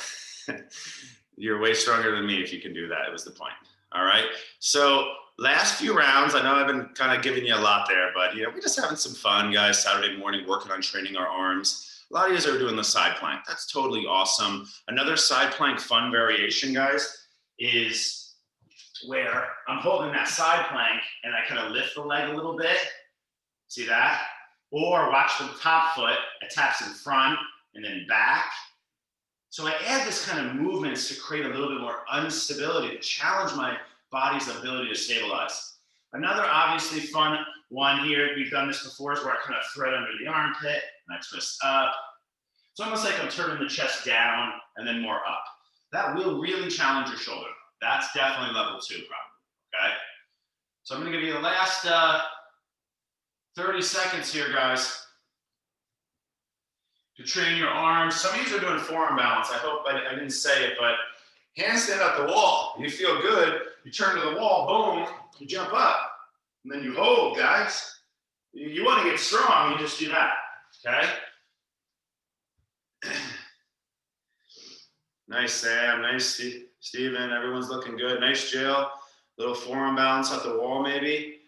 you're way stronger than me if you can do that, was the point, all right? So last few rounds, I know I've been kind of giving you a lot there, but we're just having some fun, guys, Saturday morning, working on training our arms. A lot of you are doing the side plank. That's totally awesome. Another side plank fun variation, guys, is where I'm holding that side plank and I kind of lift the leg a little bit. See that? Or watch the top foot, it taps in front and then back. So I add this kind of movements to create a little bit more instability, to challenge my body's ability to stabilize. Another obviously fun one here, we've done this before, is where I kind of thread under the armpit and I twist up. It's almost like I'm turning the chest down and then more up. That will really challenge your shoulder. That's definitely level 2 probably, okay? So I'm gonna give you the last 30 seconds here, guys, to train your arms. Some of you are doing forearm balance. I hope I didn't say it, but handstand at the wall. You feel good, you turn to the wall, boom, you jump up. And then you hold, guys. You want to get strong, you just do that, okay? Nice, Sam. Nice, Steven. Everyone's looking good. Nice, Jill. Little forearm balance at the wall, maybe.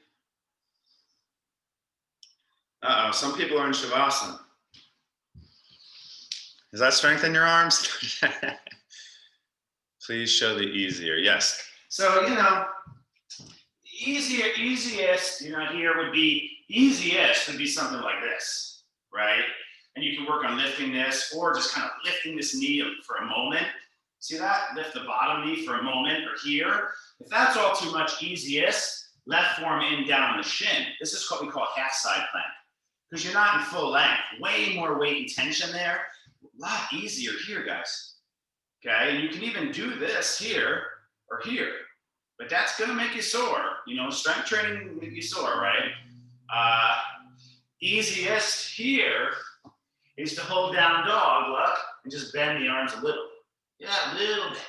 Uh-oh, some people are in Shavasana. Does that strengthen your arms? Please show the easier. Yes. So, you know, easiest, you know, here would be, easiest would be something like this, right? And you can work on lifting this or just kind of lifting this knee for a moment. See that? Lift the bottom knee for a moment or here. If that's all too much, easiest, left forearm in, down on the shin. This is what we call half side plank because you're not in full length. Way more weight and tension there. A lot easier here, guys. Okay, and you can even do this here or here, but that's gonna make you sore. You know, strength training will make you sore, right? Easiest here is to hold down dog, look, and just bend the arms a little. Yeah, a little bit.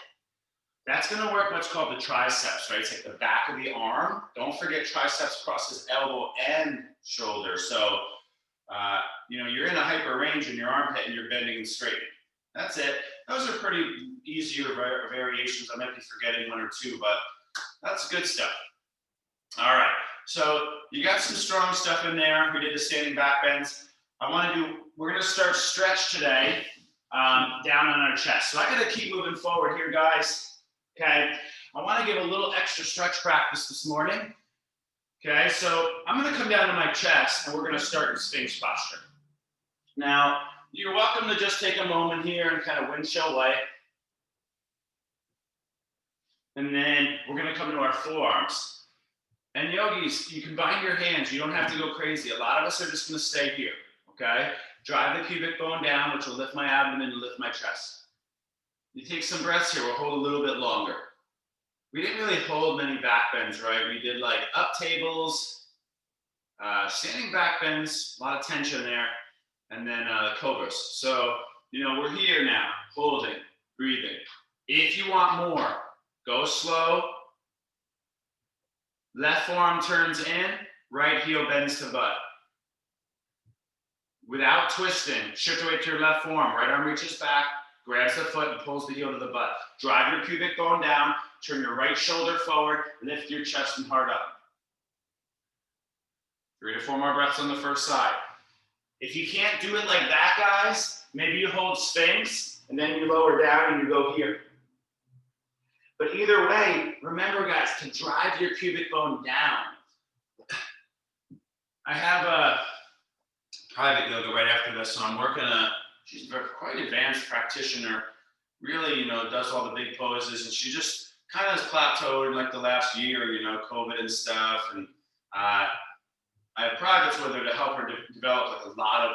That's gonna work what's called the triceps, right? It's like the back of the arm. Don't forget triceps crosses elbow and shoulder. So, you know, you're in a hyper range in your armpit and you're bending and straightening. That's it. Those are pretty easier variations. I might be forgetting one or two, but that's good stuff. All right, so you got some strong stuff in there. We did the standing back bends. We're gonna start stretch today down on our chest. So I gotta keep moving forward here, guys, okay? I wanna give a little extra stretch practice this morning, okay? So I'm gonna come down to my chest and we're gonna start in Sphinx posture. Now, you're welcome to just take a moment here and kind of windshield light. And then we're gonna come to our forearms. And yogis, you can bind your hands. You don't have to go crazy. A lot of us are just gonna stay here, okay? Drive the pubic bone down, which will lift my abdomen and lift my chest. You take some breaths here. We'll hold a little bit longer. We didn't really hold many back bends, right? We did like up tables, standing back bends, a lot of tension there. And then cobras. So, you know, we're here now, holding, breathing. If you want more, go slow. Left forearm turns in, right heel bends to butt. Without twisting, shift away to your left forearm. Right arm reaches back, grabs the foot and pulls the heel to the butt. Drive your pubic bone down, turn your right shoulder forward, lift your chest and heart up. 3 to 4 more breaths on the first side. If you can't do it like that, guys, maybe you hold Sphinx and then you lower down and you go here. But either way, remember, guys, to drive your pubic bone down. I have a private yoga right after this, so I'm working she's a quite advanced practitioner, really, you know, does all the big poses, and she just kind of has plateaued in like the last year, you know, COVID and stuff, and I have privates with her to help her develop like a lot of,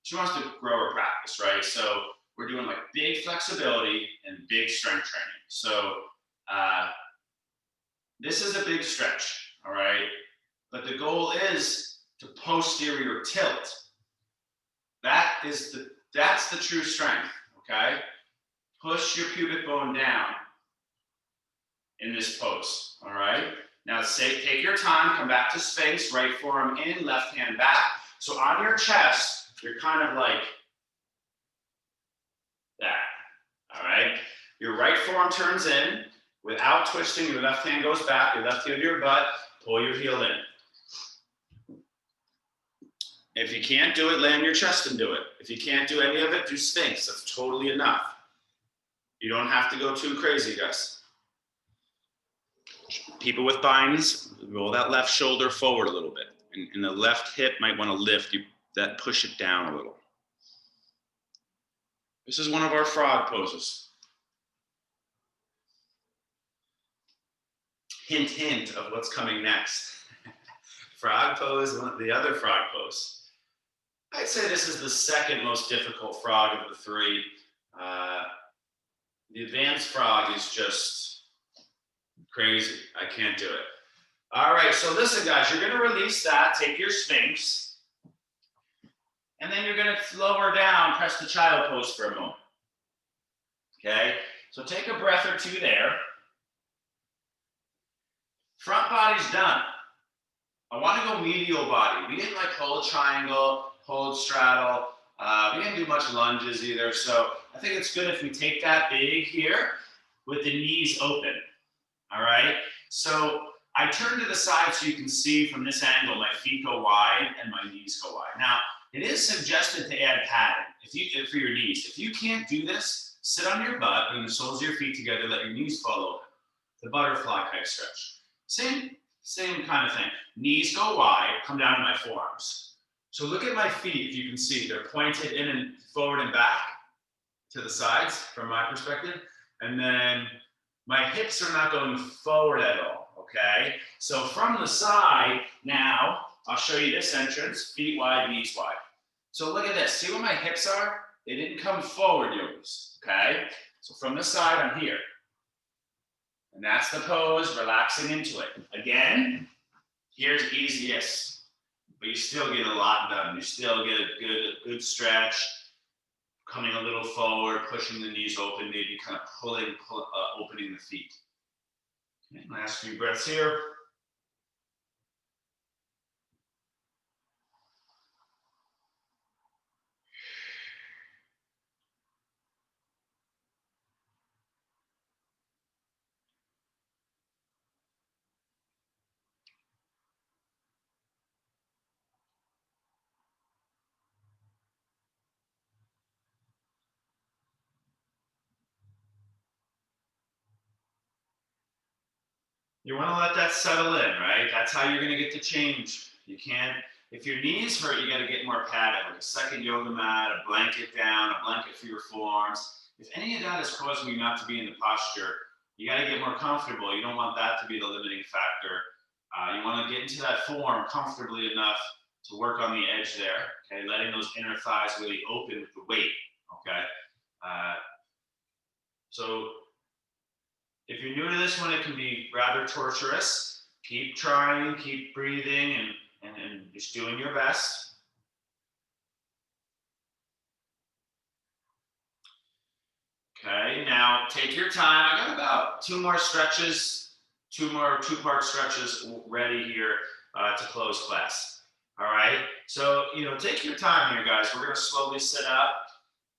she wants to grow her practice, right? So we're doing like big flexibility and big strength training. So this is a big stretch, all right? But the goal is to posterior tilt. That's the true strength, okay? Push your pubic bone down in this pose, all right? Now take your time, come back to Sphinx, right forearm in, left hand back. So on your chest, you're kind of like that, all right? Your right forearm turns in, without twisting, your left hand goes back, your left heel to your butt, pull your heel in. If you can't do it, lay on your chest and do it. If you can't do any of it, do Sphinx, that's totally enough. You don't have to go too crazy, guys. People with binds, roll that left shoulder forward a little bit. And the left hip might want to lift, push it down a little. This is one of our frog poses. Hint, hint of what's coming next. Frog pose, the other frog pose. I'd say this is the second most difficult frog of the three. The advanced frog is just crazy. I can't do it. All right, so listen, guys, you're gonna release that, take your Sphinx, and then you're gonna lower down, press the child pose for a moment. Okay, so take a breath or two there. Front body's done. I want to go medial body. We didn't like hold triangle, hold straddle. We didn't do much lunges either. So I think it's good if we take that big here with the knees open. All right. So I turn to the side so you can see from this angle, my feet go wide and my knees go wide. Now, it is suggested to add padding for your knees. If you can't do this, sit on your butt, bring the soles of your feet together, let your knees fall open. The butterfly type stretch. Same kind of thing. Knees go wide, come down to my forearms. So look at my feet, if you can see. They're pointed in and forward and back to the sides from my perspective. And then my hips are not going forward at all, okay? So from the side, now, I'll show you this entrance, feet wide, knees wide. So look at this, see where my hips are? They didn't come forward, yogis, okay? So from the side, I'm here. And that's the pose, relaxing into it. Again, here's easiest, but you still get a lot done. You still get a good stretch, coming a little forward, pushing the knees open, maybe kind of opening the feet. Okay, last few breaths here. You want to let that settle in, right? That's how you're going to get the change. You can't, if your knees hurt, you got to get more padding, like a second yoga mat, a blanket down, a blanket for your forearms. If any of that is causing you not to be in the posture, you got to get more comfortable. You don't want that to be the limiting factor. You want to get into that form comfortably enough to work on the edge there, okay? Letting those inner thighs really open with the weight, okay? So if you're new to this one, it can be rather torturous. Keep trying, keep breathing, and just doing your best. Okay, now take your time. I got about two more stretches, two-part stretches ready here to close class. All right, so take your time here, guys. We're gonna slowly sit up.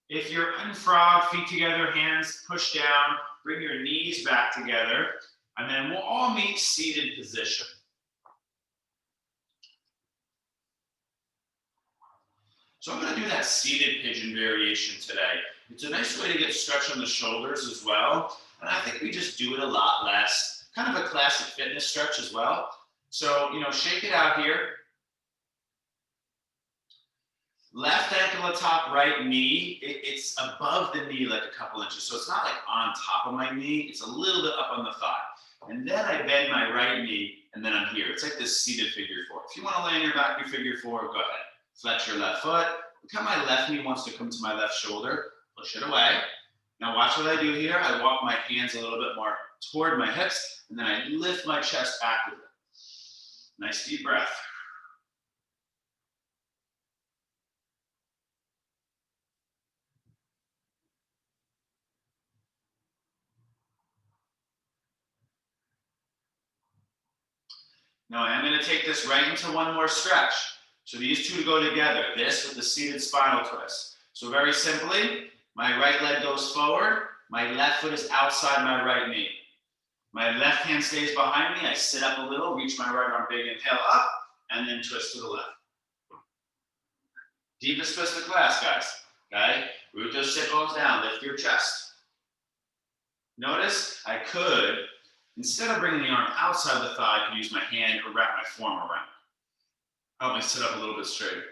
If you're in frog, feet together, hands push down, bring your knees back together, and then we'll all meet seated position. So I'm going to do that seated pigeon variation today. It's a nice way to get stretch on the shoulders as well. And I think we just do it a lot less. Kind of a classic fitness stretch as well. So, shake it out here. Left ankle atop right knee. It's above the knee like a couple inches. So it's not like on top of my knee. It's a little bit up on the thigh. And then I bend my right knee, and then I'm here. It's like this seated figure four. If you want to lay on your back, your figure four, go ahead. Flex your left foot. Look how my left knee wants to come to my left shoulder. Push it away. Now watch what I do here. I walk my hands a little bit more toward my hips, and then I lift my chest actively. Nice deep breath. Now I'm going to take this right into one more stretch. So these two go together, this with the seated spinal twist. So very simply, my right leg goes forward, my left foot is outside my right knee. My left hand stays behind me, I sit up a little, reach my right arm big, inhale up, and then twist to the left. Deepest twist of class, guys, okay? Root those sit bones down, lift your chest. Notice I could, instead of bringing the arm outside the thigh, I could use my hand or wrap my forearm around. Help me sit up a little bit straighter.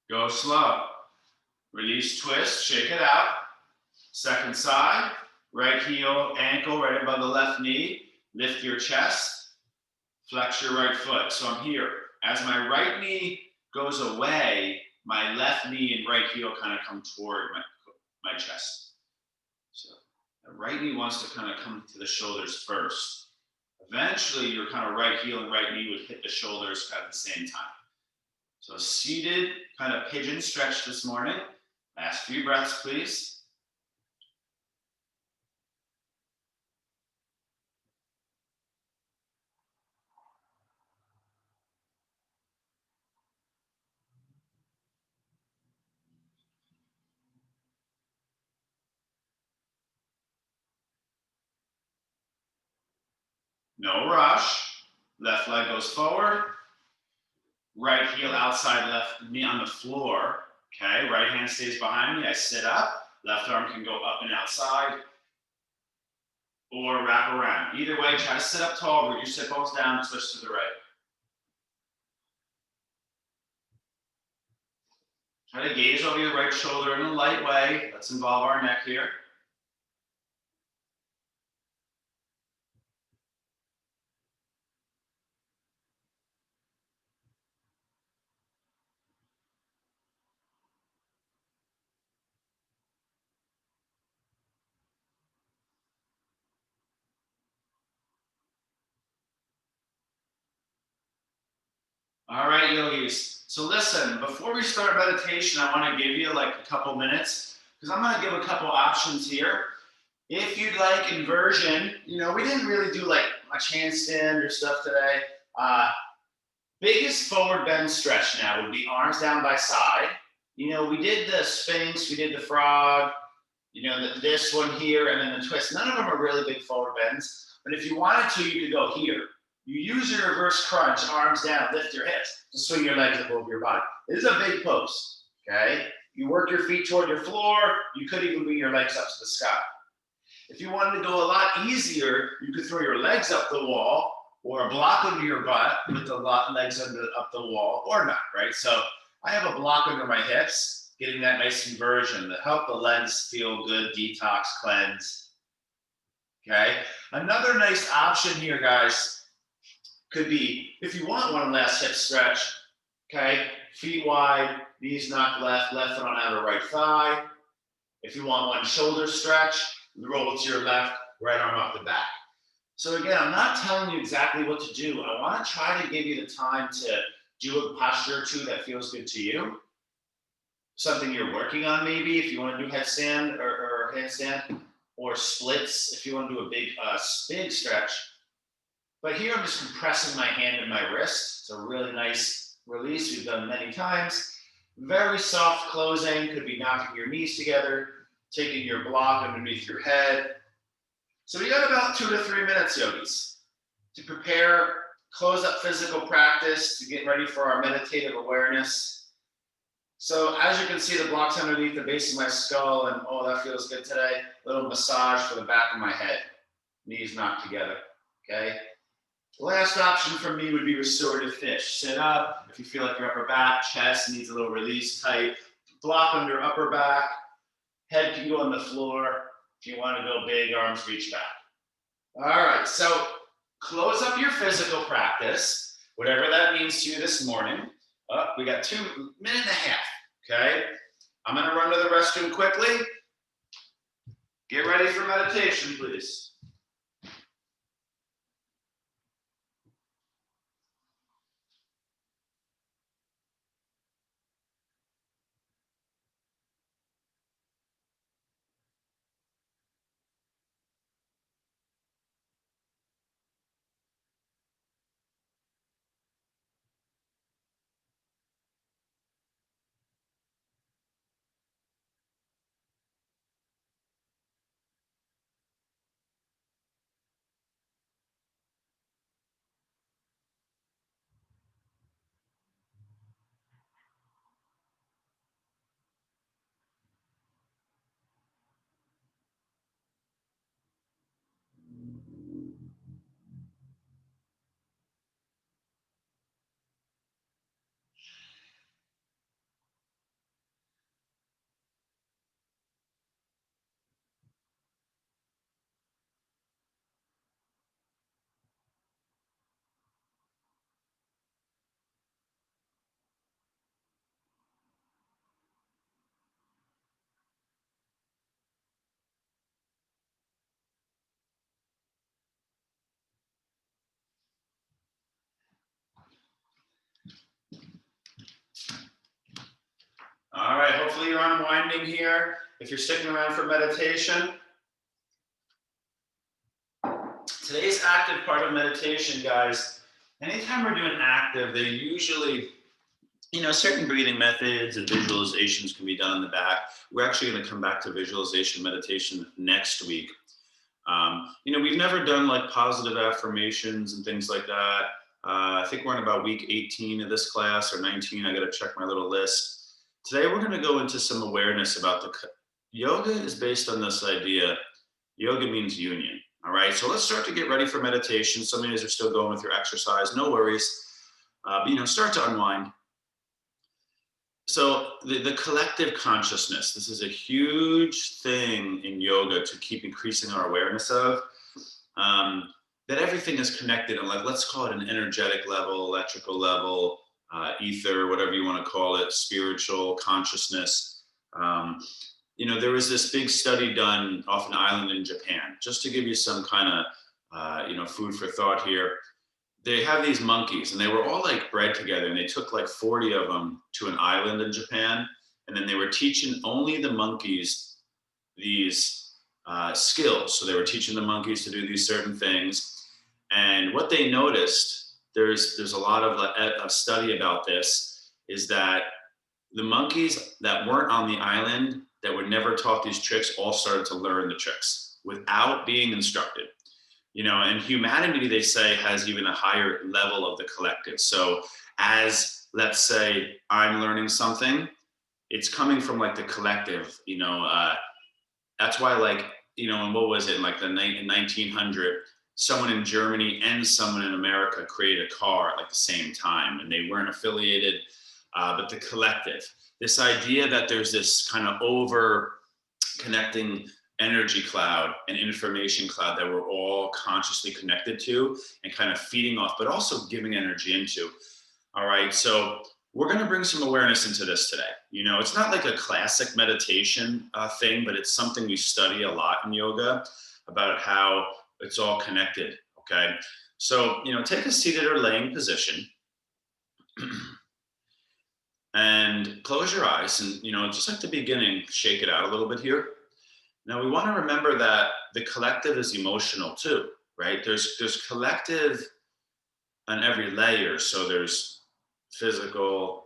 Go slow. Release, twist, shake it out. Second side, right heel, ankle right above the left knee. Lift your chest, flex your right foot. So I'm here. As my right knee goes away, my left knee and right heel kind of come toward my chest. So the right knee wants to kind of come to the shoulders first. Eventually, your kind of right heel and right knee would hit the shoulders at the same time. So seated, kind of pigeon stretch this morning. Last few breaths, please. No rush. Left leg goes forward. Right heel outside, left knee on the floor. Okay, right hand stays behind me. I sit up. Left arm can go up and outside or wrap around. Either way, try to sit up tall, root your sit bones down, twist to the right. Try to gaze over your right shoulder in a light way. Let's involve our neck here. All right, yogis. So listen, before we start meditation, I want to give you like a couple minutes because I'm going to give a couple options here. If you'd like inversion, we didn't really do like much handstand or stuff today. Biggest forward bend stretch now would be arms down by side. We did the Sphinx, we did the frog, this one here, and then the twist. None of them are really big forward bends, but if you wanted to, you could go here. You use your reverse crunch, arms down, lift your hips to swing your legs up over your body. This is a big pose, okay? You work your feet toward your floor. You could even bring your legs up to the sky. If you wanted to go a lot easier, you could throw your legs up the wall or a block under your butt with the legs up the wall or not, right? So I have a block under my hips, getting that nice inversion to help the legs feel good, detox, cleanse. Okay. Another nice option here, guys, could be if you want one last hip stretch, okay, feet wide, knees knocked left, left foot on outer right thigh. If you want one shoulder stretch, roll to your left, right arm up the back. So again, I'm not telling you exactly what to do. I want to try to give you the time to do a posture or two that feels good to you. Something you're working on maybe if you want to do headstand or handstand, or splits if you want to do a big stretch. But here I'm just compressing my hand and my wrist. It's a really nice release we've done many times. Very soft closing, could be knocking your knees together, taking your block underneath your head. So we got about 2 to 3 minutes, yogis, to prepare, close up physical practice, to get ready for our meditative awareness. So as you can see, the block's underneath the base of my skull, and oh, that feels good today. A little massage for the back of my head, knees knocked together, okay? Last option for me would be restorative fish. Sit up. If you feel like your upper back, chest needs a little release, tight. Block under upper back. Head can go on the floor. If you want to go big, arms reach back. All right, so close up your physical practice, whatever that means to you this morning. We got 2 minutes and a half, okay? I'm going to run to the restroom quickly. Get ready for meditation, please. hopefully you're unwinding here. If you're sticking around for meditation, today's active part of meditation, guys, anytime we're doing active, they're usually, certain breathing methods and visualizations can be done in the back. We're actually going to come back to visualization meditation next week. We've never done like positive affirmations and things like that. I think we're in about week 18 of this class, or 19. I got to check my little list. Today, we're going to go into some awareness about yoga is based on this idea. Yoga means union. All right. So let's start to get ready for meditation. Some of you guys are still going with your exercise. No worries. Start to unwind. So the collective consciousness, this is a huge thing in yoga to keep increasing our awareness of, that everything is connected on, like, let's call it an energetic level, electrical level, ether, whatever you want to call it, spiritual consciousness. There was this big study done off an island in Japan, just to give you some kind of, food for thought here. They have these monkeys, and they were all like bred together, and they took like 40 of them to an island in Japan, and then they were teaching only the monkeys these skills. So they were teaching the monkeys to do these certain things, and what they noticed, there's a lot of a study about this, is that the monkeys that weren't on the island, that were never taught these tricks, all started to learn the tricks without being instructed. And humanity, they say, has even a higher level of the collective. So as, let's say, I'm learning something, it's coming from like the collective, that's why, like, and what was it, like in 1900, someone in Germany and someone in America created a car at like the same time, and they weren't affiliated, but the collective, this idea that there's this kind of over connecting energy cloud and information cloud that we're all consciously connected to and kind of feeding off, but also giving energy into. All right, so we're going to bring some awareness into this today. It's not like a classic meditation thing, but it's something we study a lot in yoga about how it's all connected. Okay, so take a seated or laying position and close your eyes, and just like the beginning, shake it out a little bit here. Now, we want to remember that the collective is emotional too, right? There's collective on every layer. So there's physical,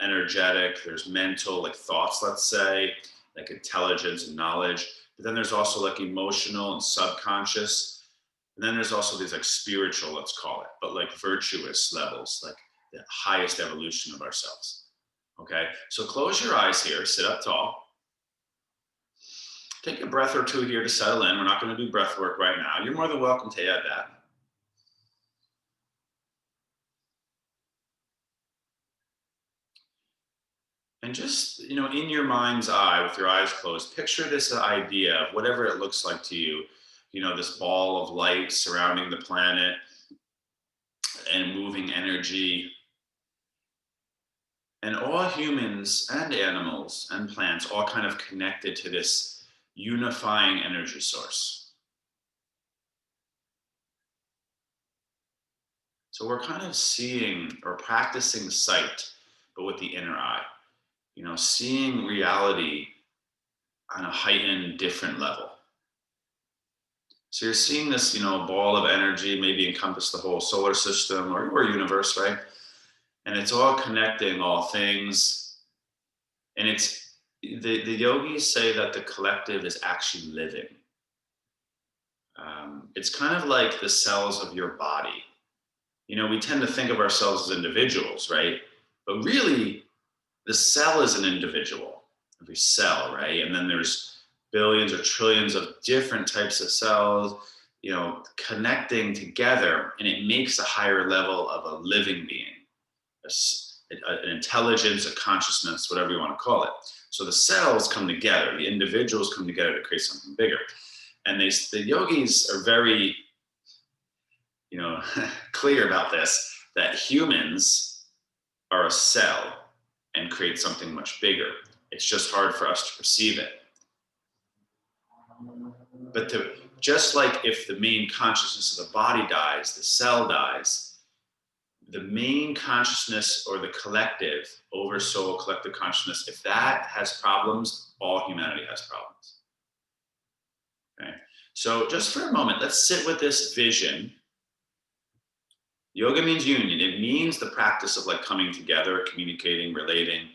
energetic, there's mental, like thoughts, let's say, like intelligence and knowledge. But then there's also like emotional and subconscious. And then there's also these like spiritual, let's call it, but like virtuous levels, like the highest evolution of ourselves. Okay, so close your eyes here, sit up tall. Take a breath or two here to settle in. We're not going to do breath work right now. You're more than welcome to add that. And just, in your mind's eye, with your eyes closed, picture this idea of whatever it looks like to you, this ball of light surrounding the planet and moving energy. And all humans and animals and plants all kind of connected to this unifying energy source. So we're kind of seeing or practicing sight, but with the inner eye, seeing reality on a heightened, different level. So you're seeing this, ball of energy, maybe encompass the whole solar system or universe, right? And it's all connecting all things. And it's, the yogis say that the collective is actually living. It's kind of like the cells of your body. We tend to think of ourselves as individuals, right? But really, the cell is an individual, every cell, right? And then there's billions or trillions of different types of cells, connecting together, and it makes a higher level of a living being, an intelligence, a consciousness, whatever you want to call it. So the cells come together, the individuals come together to create something bigger. And the yogis are very, clear about this, that humans are a cell and create something much bigger. It's just hard for us to perceive it. But just like if the main consciousness of the body dies, the cell dies, the main consciousness or the collective, oversoul, collective consciousness, if that has problems, all humanity has problems. Okay? So just for a moment, let's sit with this vision. Yoga means union. It means the practice of like coming together, communicating, relating,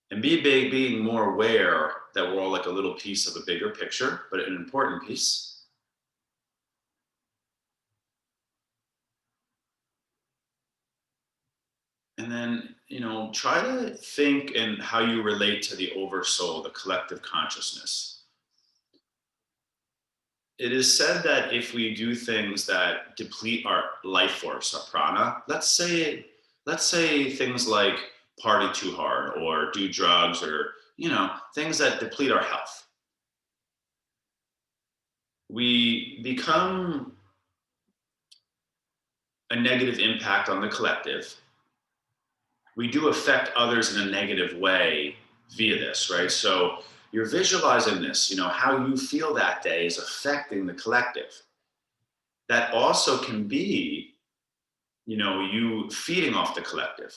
and being more aware that we're all like a little piece of a bigger picture, but an important piece. And then, try to think and how you relate to the oversoul, the collective consciousness. It is said that if we do things that deplete our life force, our prana, let's say things like party too hard or do drugs or, things that deplete our health. We become a negative impact on the collective. We do affect others in a negative way via this, right? So you're visualizing this, how you feel that day is affecting the collective. That also can be, you feeding off the collective.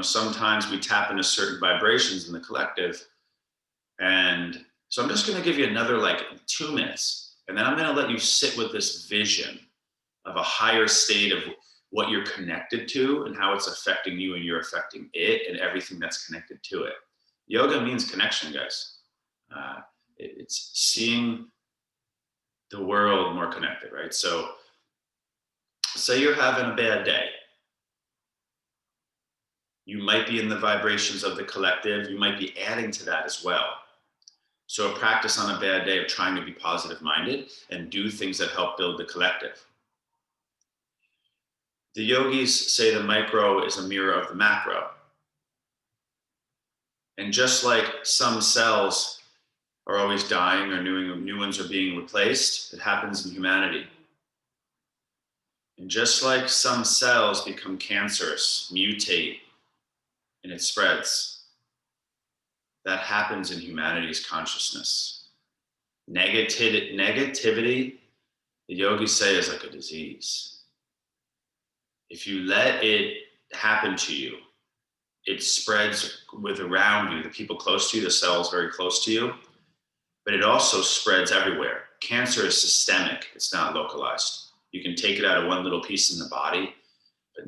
Sometimes we tap into certain vibrations in the collective. And so I'm just going to give you another like 2 minutes, and then I'm going to let you sit with this vision of a higher state of what you're connected to and how it's affecting you and you're affecting it and everything that's connected to it. Yoga means connection, guys. It's seeing the world more connected, right? So say you're having a bad day. You might be in the vibrations of the collective. You might be adding to that as well. So a practice on a bad day of trying to be positive minded and do things that help build the collective. The yogis say the micro is a mirror of the macro. And just like some cells are always dying or new ones are being replaced, it happens in humanity. And just like some cells become cancerous, mutate, and it spreads, that happens in humanity's consciousness. Negativity, the yogis say, is like a disease. If you let it happen to you, it spreads with around you, the people close to you, the cells very close to you, but it also spreads everywhere. Cancer is systemic, it's not localized. You can take it out of one little piece in the body, but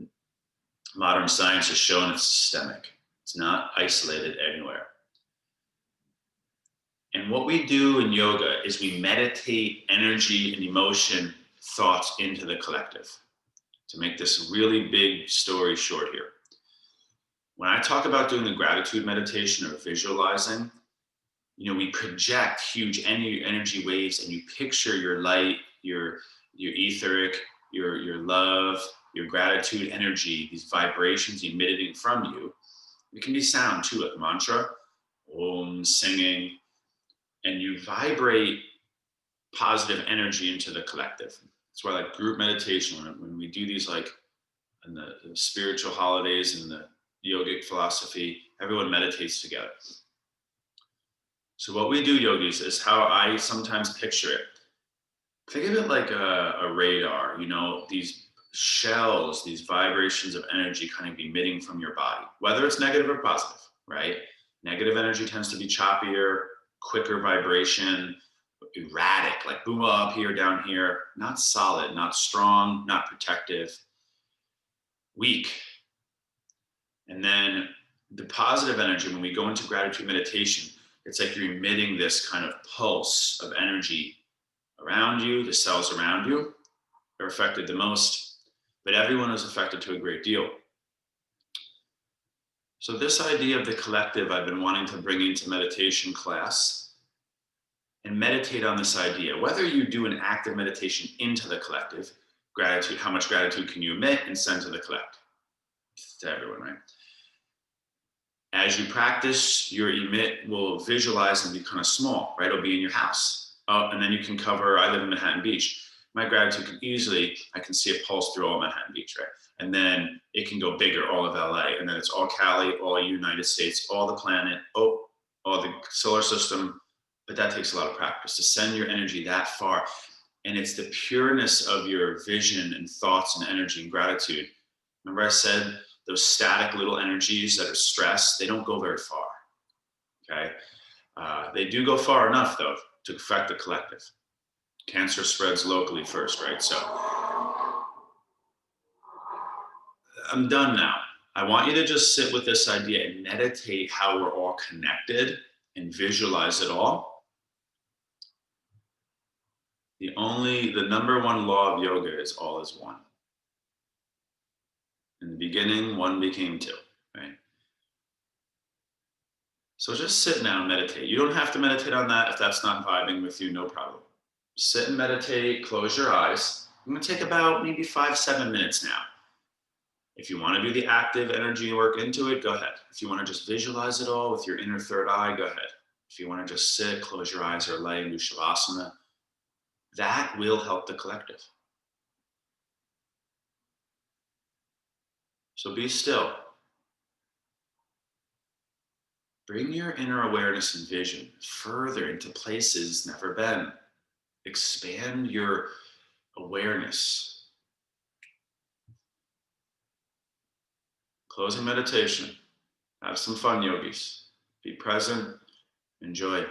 modern science has shown it's systemic. It's not isolated anywhere. And what we do in yoga is we meditate energy and emotion thoughts into the collective. To make this really big story short here. When I talk about doing the gratitude meditation or visualizing, we project huge energy waves and you picture your light, your etheric, your love, your gratitude energy, these vibrations emitting from you. It can be sound too, like a mantra, om, singing, and you vibrate positive energy into the collective. That's why like group meditation, when we do these like in the spiritual holidays and the yogic philosophy, everyone meditates together. So what we do, yogis, is how I sometimes picture it. Think of it like a radar, these shells, these vibrations of energy kind of emitting from your body, whether it's negative or positive, right? Negative energy tends to be choppier, quicker vibration, erratic, like boom up here, down here, not solid, not strong, not protective, weak. And then the positive energy, when we go into gratitude meditation, it's like you're emitting this kind of pulse of energy around you. The cells around you are affected the most, but everyone is affected to a great deal. So this idea of the collective, I've been wanting to bring into meditation class and meditate on this idea. Whether you do an active meditation into the collective, gratitude, how much gratitude can you emit and send to the collective? To everyone, right? As you practice, your emit will visualize and be kind of small, right? It'll be in your house. And then you can cover, I live in Manhattan Beach. My gratitude can easily, I can see a pulse through all Manhattan Beach, right? And then it can go bigger, all of LA. And then it's all Cali, all United States, all the planet, all the solar system. But that takes a lot of practice to send your energy that far. And it's the pureness of your vision and thoughts and energy and gratitude. Remember I said those static little energies that are stress, they don't go very far. Okay. They do go far enough, though, to affect the collective. Cancer spreads locally first, right? So I'm done now. I want you to just sit with this idea and meditate how we're all connected and visualize it all. The number one law of yoga is all is one. In the beginning, one became two, right? So just sit now and meditate. You don't have to meditate on that if that's not vibing with you, no problem. Sit and meditate, close your eyes. I'm gonna take about maybe 5-7 minutes now. If you want to do the active energy work into it, go ahead. If you want to just visualize it all with your inner third eye, go ahead. If you want to just sit, close your eyes, or lay and do shavasana, that will help the collective. So be still. Bring your inner awareness and vision further into places never been. Expand your awareness. Closing meditation. Have some fun, yogis. Be present. Enjoy.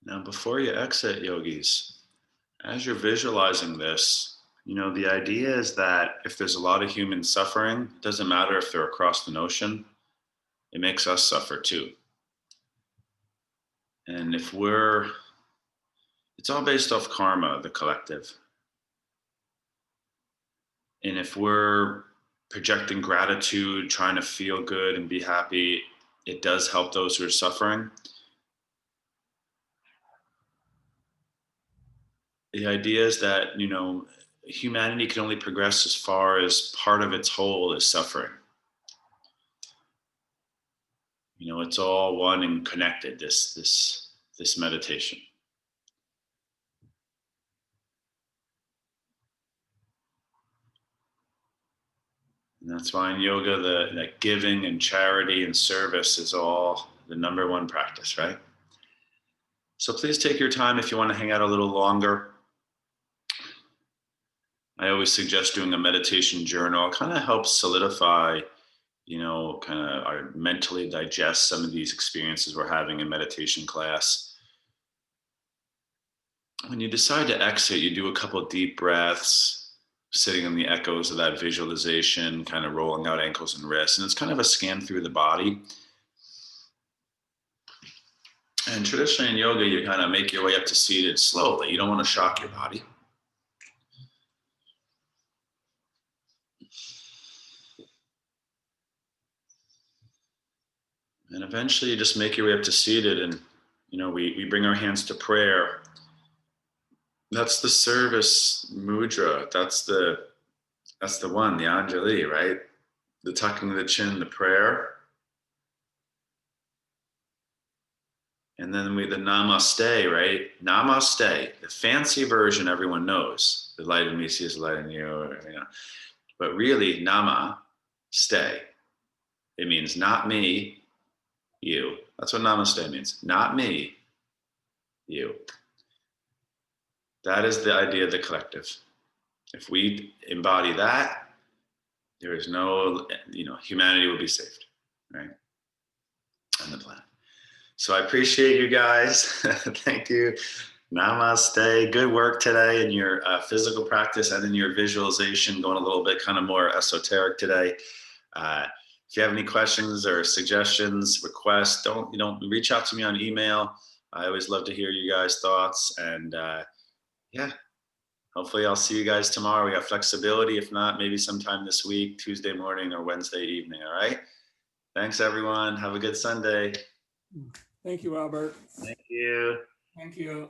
Now, before you exit, yogis, as you're visualizing this, the idea is that if there's a lot of human suffering, it doesn't matter if they're across the ocean, it makes us suffer too. And it's all based off karma, the collective. And if we're projecting gratitude, trying to feel good and be happy, it does help those who are suffering. The idea is that, humanity can only progress as far as part of its whole is suffering. It's all one and connected, this meditation. And that's why in yoga, that giving and charity and service is all the number one practice, right? So please take your time if you want to hang out a little longer. I always suggest doing a meditation journal. It kind of helps solidify, kind of our mentally digest some of these experiences we're having in meditation class. When you decide to exit, you do a couple of deep breaths, sitting in the echoes of that visualization, kind of rolling out ankles and wrists. And it's kind of a scan through the body. And traditionally in yoga, you kind of make your way up to seated slowly. You don't want to shock your body. And eventually you just make your way up to seated, and we bring our hands to prayer. That's the service mudra. That's the one, the Anjali, right? The tucking of the chin, the prayer. And then the namaste, right? Namaste, the fancy version everyone knows. The light in me sees the light in you, But really, nama, stay. It means not me, you. That's what namaste means. Not me, you. That is the idea of the collective. If we embody that, there is no, humanity will be saved, right? On the planet. So I appreciate you guys. Thank you. Namaste. Good work today in your physical practice and in your visualization, going a little bit kind of more esoteric today. If you have any questions or suggestions, requests, don't reach out to me on email. I always love to hear you guys' thoughts. And hopefully I'll see you guys tomorrow. We got flexibility. If not, maybe sometime this week, Tuesday morning or Wednesday evening. All right. Thanks, everyone. Have a good Sunday. Thank you, Albert. Thank you. Thank you.